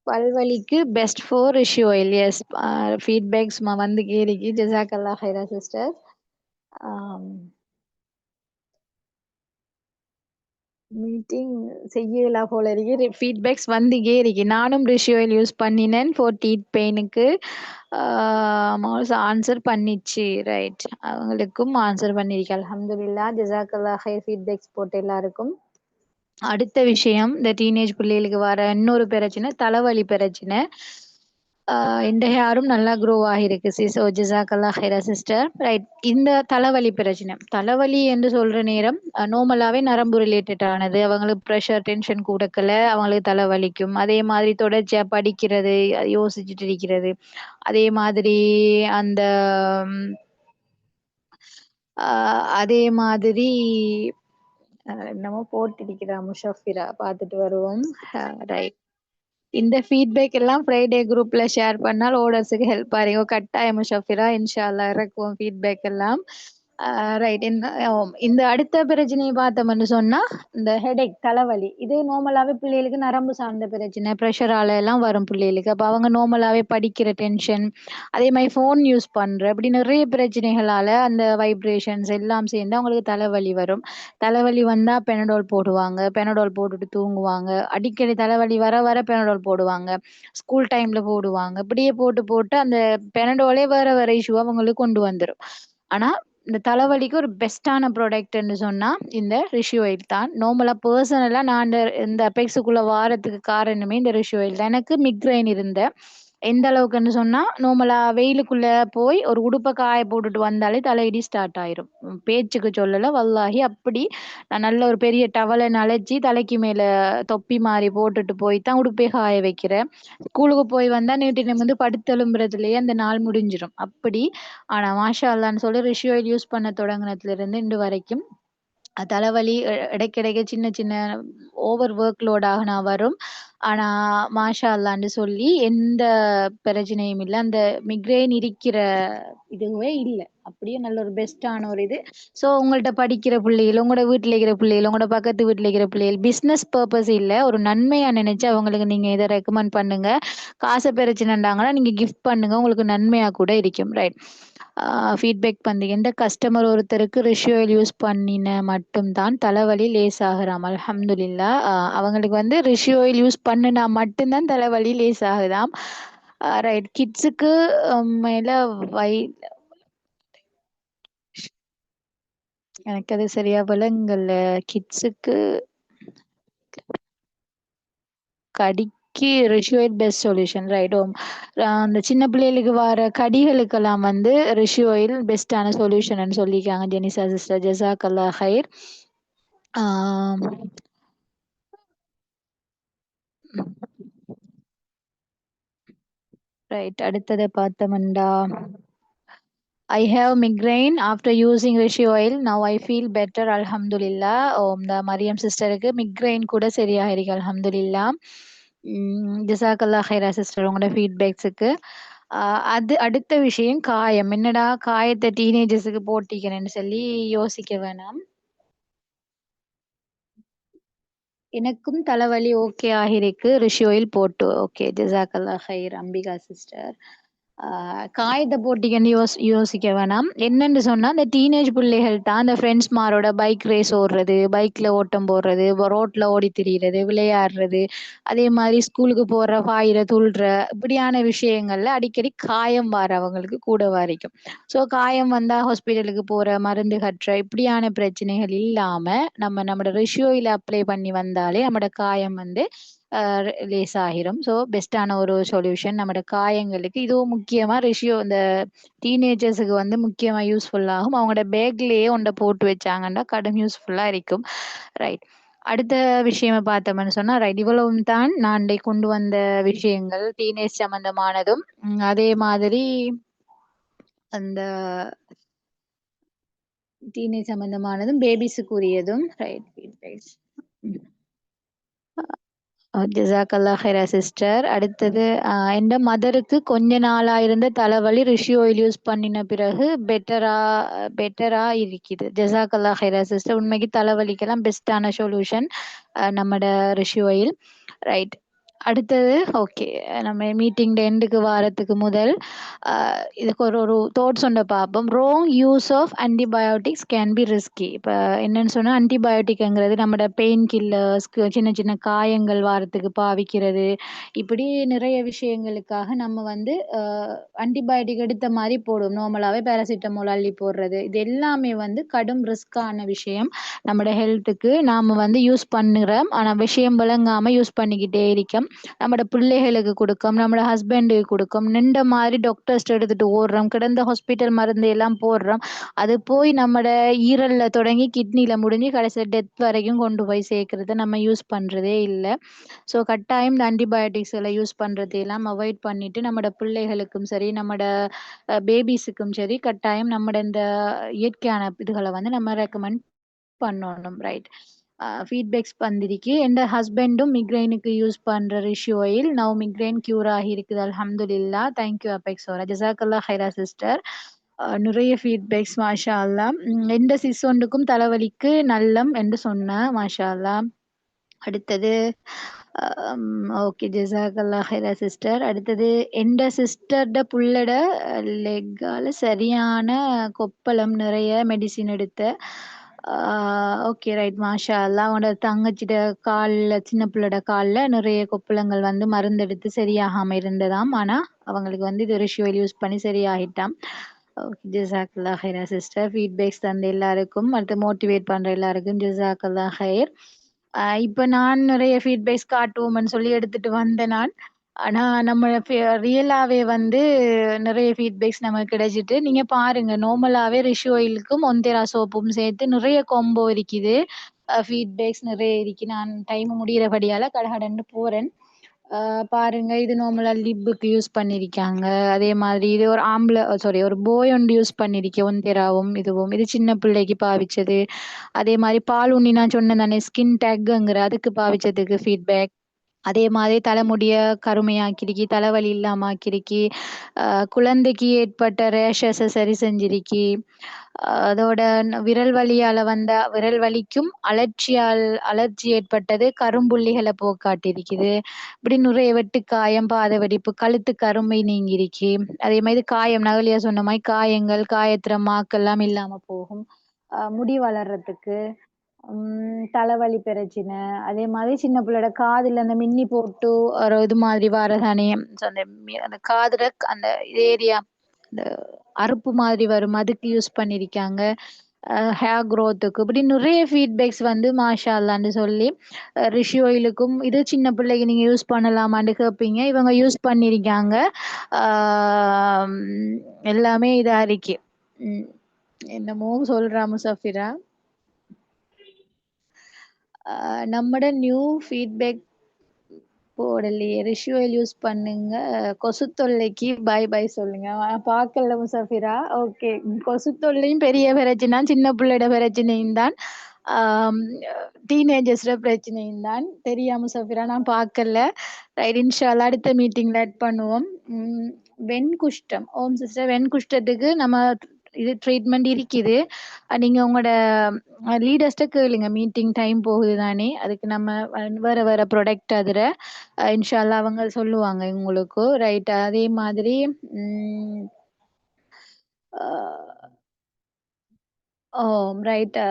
Speaker 2: பல்வலிக்கு best for Rishi oil. Yes feedbacks வந்து கேரிக்கு ஜஸாக்கல்லா ஹைரா சிஸ்டர். மீட்டிங் செய்யலா போல இருக்கு. ஃபீட்பேக்ஸ் வந்துகே இருக்கு. நானும் ரிஷி ஆயில் யூஸ் பண்ணினேன் ஃபார் டீத் பெயினுக்கு. ஆன்சர் பண்ணிச்சு. ரைட். அவங்களுக்கும் ஆன்சர் பண்ணிருக்கு. அல்ஹம்துலில்லாஹ். ஜஸாக்கல்லா ஹைர் ஃபீட்பேக்ஸ் போட்டு எல்லாருக்கும். அடுத்த விஷயம் இந்த டீனேஜ் பிள்ளைகளுக்கு வர இன்னொரு பிரச்சனை தலைவலி பிரச்சனை. இந்த ஹேரும் நல்லா க்ரோ ஆகிருக்கு சிஸ். ஓ ஜஸாக்கல்லா ஹைரா சிஸ்டர். ரைட். இந்த தலைவலி பிரச்சனை தலைவலி என்று சொல்ற நேரம் நார்மலாவே நரம்பு ரிலேட்டட் ஆனது. அவங்களுக்கு ப்ரெஷர் டென்ஷன் கூடக்கல அவங்களுக்கு தலைவலிக்கும். அதே மாதிரி தொடர்ச்சியா படிக்கிறது யோசிச்சுட்டு இருக்கிறது. அதே மாதிரி அந்த அதே மாதிரி என்னமோ போட்டிருக்கிறா முஷஃபிரா பார்த்துட்டு வருவோம். ரைட். இந்த ஃபீட்பேக் எல்லாம் ஃப்ரைடே குரூப்ல ஷேர் பண்ணால் ஓடர்ஸுக்கு ஹெல்ப் ஆகும். கட்டாயம் முஷஃபிரா இன்ஷா அல்லாஹ் இறக்குவோம் ஃபீட்பேக் எல்லாம். ரைட். இந்த அடுத்த பிரச்சனையை பார்த்தோம்னு சொன்னா இந்த ஹெடேக் தலைவலி இது நார்மலாவே பிள்ளைகளுக்கு நரம்பு சார்ந்த பிரச்சனை ப்ரெஷரால எல்லாம் வரும் பிள்ளைகளுக்கு. அப்ப அவங்க நார்மலாவே படிக்கிற டென்ஷன் அதே மாதிரி ஃபோன் யூஸ் பண்ற அப்படி நிறைய பிரச்சனைகளால அந்த வைப்ரேஷன்ஸ் எல்லாம் சேர்ந்து அவங்களுக்கு தலைவலி வரும். தலைவலி வந்தா பெனடால் போடுவாங்க. பெனடால் போட்டுட்டு தூங்குவாங்க. அடிக்கடி தலைவலி வர வர பெனடால் போடுவாங்க. ஸ்கூல் டைம்ல போடுவாங்க. இப்படியே போட்டு போட்டு அந்த பெனடாலே வேற வேற இஷ்யூ அவங்களுக்கு கொண்டு வந்துடும். ஆனா இந்த தலைவலிக்கு ஒரு பெஸ்டான ப்ராடக்ட்னு சொன்னா இந்த ரிஷி ஆயில் தான். நார்மலா பர்சனலா நான் இந்த அபெக்ஸுக்குள்ள வாரத்துக்கு காரணமே இந்த ரிஷி ஆயில் தான். எனக்கு மிக்ரைன் இருந்த எந்த அளவுக்குன்னு சொன்னா நார்மலா வெயிலுக்குள்ள போய் ஒரு உடுப்பை காய போட்டுட்டு வந்தாலே தலையிடி ஸ்டார்ட் ஆயிரும். பேச்சுக்கு சொல்லல வல்லாஹி அப்படி. நான் நல்ல ஒரு பெரிய டவலை நனைச்சி தலைக்கு மேல தொப்பி மாதிரி போட்டுட்டு போய் தான் உடுப்பை காய வைக்கிறேன். ஸ்கூலுக்கு போய் வந்தா நீட்டு நிமிர்ந்து படுத்தெலும்புறதுலயே அந்த நாள் முடிஞ்சிடும் அப்படி. ஆனா மாஷா அல்லான்னு சொல்லி ரிஷி ஆயில் யூஸ் பண்ண தொடங்குனதுல இருந்து இன்று வரைக்கும் தலைவலி இடைக்கிடைக்க சின்ன சின்ன ஓவர் ஒர்க் லோடாக நான் வரும். ஆனா மாஷா அல்லான்னு சொல்லி எந்த பிரச்சனையும் இல்லை. அந்த மிக்ரேன் இருக்கிற இதுவே இல்லை. அப்படியே நல்ல ஒரு பெஸ்டான ஒரு இது. ஸோ உங்கள்ட்ட படிக்கிற பிள்ளைகள், உங்களோட வீட்டில் இருக்கிற பிள்ளைகள், உங்களோட பக்கத்து வீட்டில் இருக்கிற பிள்ளைகள், பிஸ்னஸ் பர்பஸ் இல்லை, ஒரு நன்மையா நினைச்சு அவங்களுக்கு நீங்க இதை ரெக்கமெண்ட் பண்ணுங்க. காசை பிரச்சனைண்டாங்கன்னா நீங்க கிஃப்ட் பண்ணுங்க, உங்களுக்கு நன்மையா கூட இருக்கும். ரைட். ஃபீட்பேக் பண்ணி எந்த கஸ்டமர் ஒருத்தருக்கு ரிஷி ஆயில் யூஸ் பண்ணின மட்டும்தான் தலைவலி லேசாகிறாம். அல்ஹம்துலில்லா. அவங்களுக்கு வந்து ரிஷி ஆயில் யூஸ் பண்ணுனா மட்டும்தான் தலைவலி லேஸ் ஆகுதாம். ரைட். கிட்ஸுக்கு மேல வை எனக்கு அது சரியா விளங்கல. கிட்ஸுக்கு கடிக்கு ரிஷி ஆயில் பெஸ்ட் சொல்யூஷன். ரைட். அந்த சின்ன பிள்ளைகளுக்கு வர கடிகளுக்கெல்லாம் வந்து ரிஷி ஆயில் பெஸ்டான சொல்யூஷன் சொல்லியிருக்காங்க ஜெனிசா சிஸ்டர். ஜஸாக்கல்லா ஹைர். ரைட். அடுத்ததை பார்த்தோம்டா, I have migraine after using rishi oil. Now I feel better. Alhamdulillah. இந்த மரியம் சிஸ்டருக்கு மிக்ரைன் கூட சரியாயிருக்கு. அல்ஹம்துலில்லா. ஜஸாக்கல்லா ஹைரா சிஸ்டர் உங்களோட ஃபீட்பேக்ஸுக்கு. அது அடுத்த விஷயம் காயம். என்னடா காயத்தை டீனேஜர்ஸுக்கு போட்டிக்கிறேன்னு சொல்லி யோசிக்க வேணாம். எனக்கும் தலைவலி ஓகே ஆகிருக்கு ரிஷி ஆயில் போட்டு. ஓகே ஜஸாக்கல்லா ஹைர் அம்பிகா சிஸ்டர். காயத்தை போட்டிக்கன்னு யோசிக்க வேணாம். என்னன்னு சொன்னா இந்த டீனேஜ் பிள்ளைகள் தான் அந்த ஃப்ரெண்ட்ஸ் மாரோட பைக் ரேஸ் ஓடுறது, பைக்ல ஓட்டம் போடுறது, ரோட்ல ஓடி திரியிறது, விளையாடுறது, அதே மாதிரி ஸ்கூலுக்கு போற பாயிர துள்ளுற இப்படியான விஷயங்கள்ல அடிக்கடி காயம் வரவங்களுக்கு கூட வரைக்கும். ஸோ காயம் வந்தா ஹாஸ்பிட்டலுக்கு போற, மருந்து கட்டுற இப்படியான பிரச்சனைகள் இல்லாம நம்மளோட ரிஷி ஆயில் அப்ளை பண்ணி வந்தாலே நம்மளோட காயம் வந்து லேஸ் ஆகிரும். ஸோ பெஸ்டான ஒரு சொல்யூஷன் நம்மளோட காயங்களுக்கு. இதுவும் முக்கியமா ரிஷியோ இந்த டீனேஜர்ஸுக்கு வந்து முக்கியமா யூஸ்ஃபுல் ஆகும். அவங்களோட பேக்லயே ஒன்றை போட்டு வச்சாங்கன்னா கடும் யூஸ்ஃபுல்லா இருக்கும். ரைட். அடுத்த விஷயமா பார்த்தோம்னு சொன்னா ரைட், இவ்வளவும் தான் நான் கொண்டு வந்த விஷயங்கள் டீனேஜ் சம்பந்தமானதும் அதே மாதிரி அந்த டீனேஜ் சம்பந்தமானதும் பேபிஸுக்குரியதும். ரைட். ஜஸாக்கல்லா ஹைரா சிஸ்டர். அடுத்தது எந்த மதருக்கு கொஞ்ச நாளா இருந்த தலைவலி ரிஷி ஆயில் யூஸ் பண்ணின பிறகு பெட்டரா இருக்குது. ஜஸாக்கல்லா ஹைரா சிஸ்டர். உண்மைக்கு தலைவலிக்கெல்லாம் பெஸ்டான சொல்யூஷன் நம்மட ரிஷி ஆயில். ரைட். அடுத்தது ஓகே, நம்ம மீட்டிங் எண்டுக்கு வாரத்துக்கு முதல் இதுக்கு ஒரு தோட்ஸ் ஒன்றை பார்ப்போம். Wrong use of antibiotics can be risky. இப்போ என்னன்னு சொன்னால் ஆன்டிபயோட்டிக்ங்கிறது நம்மளோட பெயின் கில்லர்ஸ்க்கு, சின்ன சின்ன காயங்கள் வாரத்துக்கு பாவிக்கிறது, இப்படி நிறைய விஷயங்களுக்காக நம்ம வந்து ஆன்டிபயோட்டிக் எடுத்த மாதிரி போடுவோம். நார்மலாகவே பேராசிட்டமால் அள்ளி போடுறது, இது எல்லாமே வந்து கடும் ரிஸ்கான விஷயம் நம்மளோட ஹெல்த்துக்கு. நாம் வந்து யூஸ் பண்ணுறோம், ஆனால் விஷயம் விளங்காமல் யூஸ் பண்ணிக்கிட்டே இருக்கோம். நம்மளோட பிள்ளைகளுக்கு கொடுக்கும், நம்மளோட ஹஸ்பண்டுக்கு கொடுக்கும், நின்ற மாதிரி டாக்டர்ஸ் எடுத்துட்டு ஓடுறோம், கிடந்த ஹாஸ்பிட்டல் மருந்து எல்லாம் போடுறோம். அது போய் நம்மளோட ஈரல்ல தொடங்கி கிட்னில முடிஞ்சு கடைசியில் டெத் வரைக்கும் கொண்டு போய் சேர்க்கறத நம்ம யூஸ் பண்றதே இல்லை. ஸோ கட்டாயம் இந்த ஆன்டிபயோட்டிக்ஸ் எல்லாம் யூஸ் பண்றதையெல்லாம் அவாய்ட் பண்ணிட்டு நம்மளோட பிள்ளைகளுக்கும் சரி, நம்மளோட பேபிஸுக்கும் சரி, கட்டாயம் நம்மளோட இந்த இயற்கையான இதுகளை வந்து நம்ம ரெக்கமெண்ட் பண்ணணும். ரைட். ஃபீட்பேக்ஸ் வந்திருக்கு. என் ஹஸ்பண்டும் மிக்ரைனுக்கு யூஸ் பண்ற ரிஷி ஆயில் நவ் மிக்ரைன் கியூர் ஆகி இருக்குது. அல்ஹம்துலில்லா. தேங்க்யூ அபெக்ஸோரா. ஜஸாக்கல்லா ஹைரா சிஸ்டர். நிறைய ஃபீட்பேக்ஸ் மாஷா அல்லா. எந்த சிசொண்டுக்கும் தலைவலிக்கு நல்லம் என்று சொன்ன மாஷா அல்லா. அடுத்தது ஓகே ஜஸாக்கல்லா ஹைரா சிஸ்டர். அடுத்தது எந்த சிஸ்டர்ட புள்ளட லெக்கால சரியான கொப்பளம் நிறைய மெடிசின் எடுத்த. ஓகே ரைட் மாஷா அல்லா. அவனோட தங்கச்சிட காலில், சின்ன பிள்ளோட காலில் நிறைய கொப்பளங்கள் வந்து மருந்தெடுத்து சரியாகாமல் இருந்ததாம். ஆனால் அவங்களுக்கு வந்து இது ரிஷி ஆயில் யூஸ் பண்ணி சரியாகிட்டாம். ஓகே ஜஸாக்கல்லா ஹைரா சிஸ்டர். ஃபீட்பேக்ஸ் தந்த எல்லாருக்கும், அடுத்து மோட்டிவேட் பண்ணுற எல்லாருக்கும் ஜஸாக்கல்லா ஹைர். இப்போ நான் நிறைய ஃபீட்பேக்ஸ் காட்டுவோம்னு சொல்லி எடுத்துட்டு வந்தேன் நான். ஆனா நம்ம ரியலாவே வந்து நிறைய ஃபீட்பேக்ஸ் நமக்கு கிடைச்சிட்டு நீங்க பாருங்க நார்மலாவே ரிஷ் ஆயிலுக்கும் ஒந்தேரா சோப்பும் சேர்த்து நிறைய காம்போ இருக்குது. ஃபீட்பேக்ஸ் நிறைய இருக்கு. நான் டைம் முடிகிறபடியால கடகடன்னு போறேன். பாருங்க இது நார்மலா லிப்புக்கு யூஸ் பண்ணிருக்காங்க. அதே மாதிரி இது ஒரு ஒரு போய் ஒன்று யூஸ் பண்ணிருக்கேன் ஒந்தேராவும் இதுவும். இது சின்ன பிள்ளைக்கு பாவிச்சது. அதே மாதிரி பால் உண்ணி நான் சொன்னேன் தானே ஸ்கின் டேக்குங்கிற அதுக்கு பாவிச்சதுக்கு ஃபீட்பேக். அதே மாதிரி தலைமுடிய கருமையாக்கிருக்கி, தலைவலி இல்லாம ஆக்கிருக்கி, குழந்தைக்கு ஏற்பட்ட ரேஷஸ சரி செஞ்சிருக்கி. அதோட விரல் வலியால வந்த விரல் வலிக்கும் அலர்ஜி ஏற்பட்டது கரும்புள்ளிகளை போக்காட்டிருக்குது. இப்படி நிறைய வெட்டுக்காயம், பாத வெடிப்பு, கழுத்து கருமை நீங்கிருக்கி. அதே மாதிரி காயம் நகலியா சொன்ன மாதிரி காயங்கள், காயத்துல மாக்கெல்லாம் இல்லாம போகும். முடி வளர்றதுக்கு தலைவலி பிரச்சனை. அதே மாதிரி சின்ன பிள்ளையோட காதுல அந்த மின்னி போட்டு ஒரு இது மாதிரி வரதானே அந்த அந்த காதுல அந்த ஏரியா அந்த அறுப்பு மாதிரி வரும் அதுக்கு யூஸ் பண்ணிருக்காங்க. ஹேர் க்ரோத்துக்கு இப்படி நிறைய ஃபீட்பேக்ஸ் வந்து மாஷா அல்லான்னு சொல்லி ரிஷி ஆயிலுக்கும் இது சின்ன பிள்ளைக்கு நீங்க யூஸ் பண்ணலாமான்னு கேட்பீங்க. இவங்க யூஸ் பண்ணிருக்காங்க. ஆஹ் எல்லாமே இதா இருக்கு. என்னமோ சொல்றா முசஃபிரா. நம்மட நியூ ஃபீட்பேக் போடலையே. ரிஷ் ஆயில் யூஸ் பண்ணுங்க. கொசு தொல்லைக்கு பை பை சொல்லுங்க. பார்க்கல முசஃபிரா. ஓகே, கொசு தொல்லையும் பெரிய பிரச்சனை, சின்ன பிள்ளையோட பிரச்சனையும் தான், டீனேஜர்ஸ்ட பிரச்சனையும் தான். தெரியா முசஃபிரா, நான் பார்க்கல. ரைட், இன்ஷால்லா அடுத்த மீட்டிங்ல ஆட் பண்ணுவோம். வெண்குஷ்டம். ஓம் சிஸ்டர், வெண்குஷ்டத்துக்கு நம்ம இது ட்ரீட்மெண்ட் இருக்குது. நீங்க உங்களோட லீடர்ஸ்ட கேளுங்க. மீட்டிங் டைம் போகுது தானே, அதுக்கு நம்ம வேற வேற ப்ராடக்ட் அதுல இன்ஷால்லா அவங்க சொல்லுவாங்க உங்களுக்கு. ரைட், அதே மாதிரி ரைட்,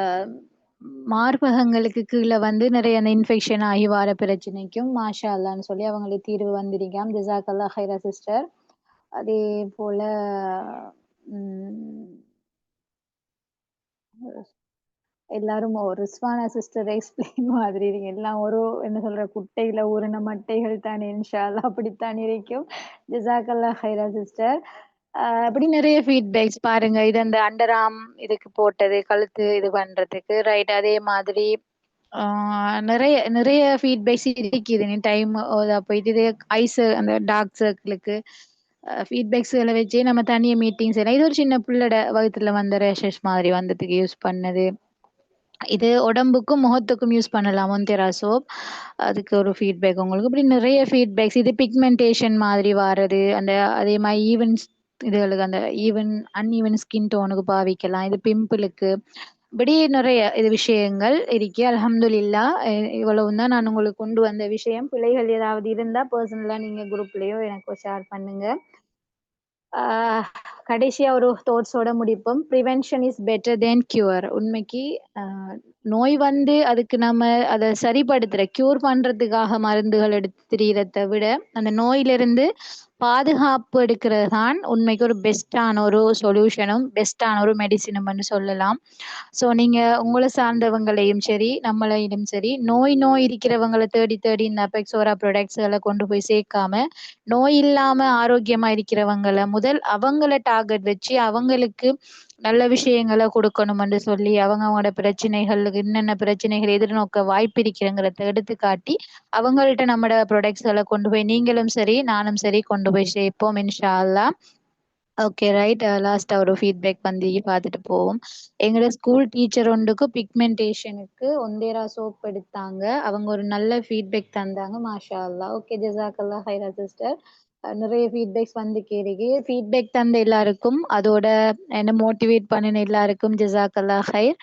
Speaker 2: மார்பகங்களுக்கு கீழே வந்து நிறைய அந்த இன்ஃபெக்ஷன் ஆகி வர பிரச்சனைக்கும் மாஷா அல்லான்னு சொல்லி அவங்களுக்கு தீர்வு வந்திருக்காம். ஜிசாக்கல்லா ஹைரா சிஸ்டர். அதே போல எல்லாரும் ஒரு ரிஸ்வானா சிஸ்டர் எக்ஸ்பிளைன் மாதிரி இருக்கு. எல்லாம் ஒரு என்ன சொல்ற குட்டையில ஊறின மட்டைகள் தானே, இன்ஷா அல்லாஹ் அப்படித்தான் இருக்கும். ஜிசாக்கல்லா ஹைரா சிஸ்டர். அப்படி நிறைய ஃபீட்பேக்ஸ் பாருங்க. இது அந்த அண்டர் ஆர்ம் இதுக்கு போட்டது, கழுத்து இது பண்றதுக்கு. ரைட், அதே மாதிரி நிறைய நிறைய ஃபீட்பேக்ஸ் இருக்குது. நீ டைம் போயிட்டு இது ஐஸ் அந்த டார்க் சர்க்கிளுக்கு ஃபீட்பேக்ஸ்களை வச்சு நம்ம தனியாக மீட்டிங்ஸ் எல்லாம். இது ஒரு சின்ன பிள்ளோட வகுத்துல வந்த ரேஷஸ் மாதிரி வந்ததுக்கு யூஸ் பண்ணது. இது உடம்புக்கும் முகத்துக்கும் யூஸ் பண்ணலாம் ஒந்தேரா சோப். அதுக்கு ஒரு ஃபீட்பேக் உங்களுக்கு. இப்படி நிறைய ஃபீட்பேக்ஸ். இது பிக்மெண்டேஷன் மாதிரி வாரது, அந்த அதே மாதிரி இதுகளுக்கு அந்த அன்ஈவன் ஸ்கின் டோனுக்கு பாவிக்கலாம். இது பிம்பிளுக்கு. இப்படி நிறைய இது விஷயங்கள் இருக்கு. அல்ஹம்துலில்லா. இவ்வளவு தான் நான் உங்களுக்கு கொண்டு வந்த விஷயம். பிழைகள் ஏதாவது இருந்தா பர்சனலா நீங்க குரூப்லயோ எனக்கு ஷேர் பண்ணுங்க. கடைசியா ஒரு தோட்ஸோட முடிப்போம். Prevention is better than cure. உண்மைக்கு நோய் வந்து அதுக்கு நம்ம அதை சரிப்படுத்துற கியூர் பண்றதுக்காக மருந்துகள் எடுத்து திரியறதை விட அந்த நோயிலிருந்து பாதுகாப்பு எடுக்கிறது தான் உண்மைக்கு ஒரு பெஸ்டான ஒரு சொல்யூஷனும் பெஸ்டான ஒரு மெடிசினும் சொல்லலாம். ஸோ நீங்க உங்களை சார்ந்தவங்களையும் சரி நம்மளையும் சரி நோய் இருக்கிறவங்களை தேடி தேடி இந்த அப்பெக்ஸோரா ப்ராடக்ட்ஸ்களை கொண்டு போய் சேர்க்காம நோய் இல்லாம ஆரோக்கியமா இருக்கிறவங்களை முதல் அவங்கள டார்கெட் வச்சு அவங்களுக்கு நல்ல விஷயங்களை கொடுக்கணும்னு சொல்லி அவங்களோட பிரச்சனைகளுக்கு என்னென்ன பிரச்சனைகள் எதிர்நோக்க வாய்ப்பு இருக்கிறங்கிறத எடுத்து காட்டி அவங்கள்ட்ட நம்மட ப்ராடக்ட்ஸ்களை கொண்டு போய் நீங்களும் சரி நானும் சரி கொண்டு போய் சேர்ப்போம் இன்ஷா அல்லாஹ். Okay, right. லாஸ்டா ஒரு ஃபீட்பேக் வந்து பார்த்துட்டு போவோம். எங்களோட ஸ்கூல் டீச்சர் ஒன்றுக்கு பிக்மெண்டேஷனுக்கு ஒந்தேரா சோப் எடுத்தாங்க. அவங்க ஒரு நல்ல ஃபீட்பேக் தந்தாங்க. மாஷா அல்லா. ஓகே, ஜசாக்கல்லா ஹைரா சிஸ்டர். நிறைய ஃபீட்பேக்ஸ் வந்து கேட்கு. ஃபீட்பேக் தந்த எல்லாருக்கும் அதோட என்ன மோட்டிவேட் பண்ணின எல்லாருக்கும் ஜசாக்கல்லா ஹைர்.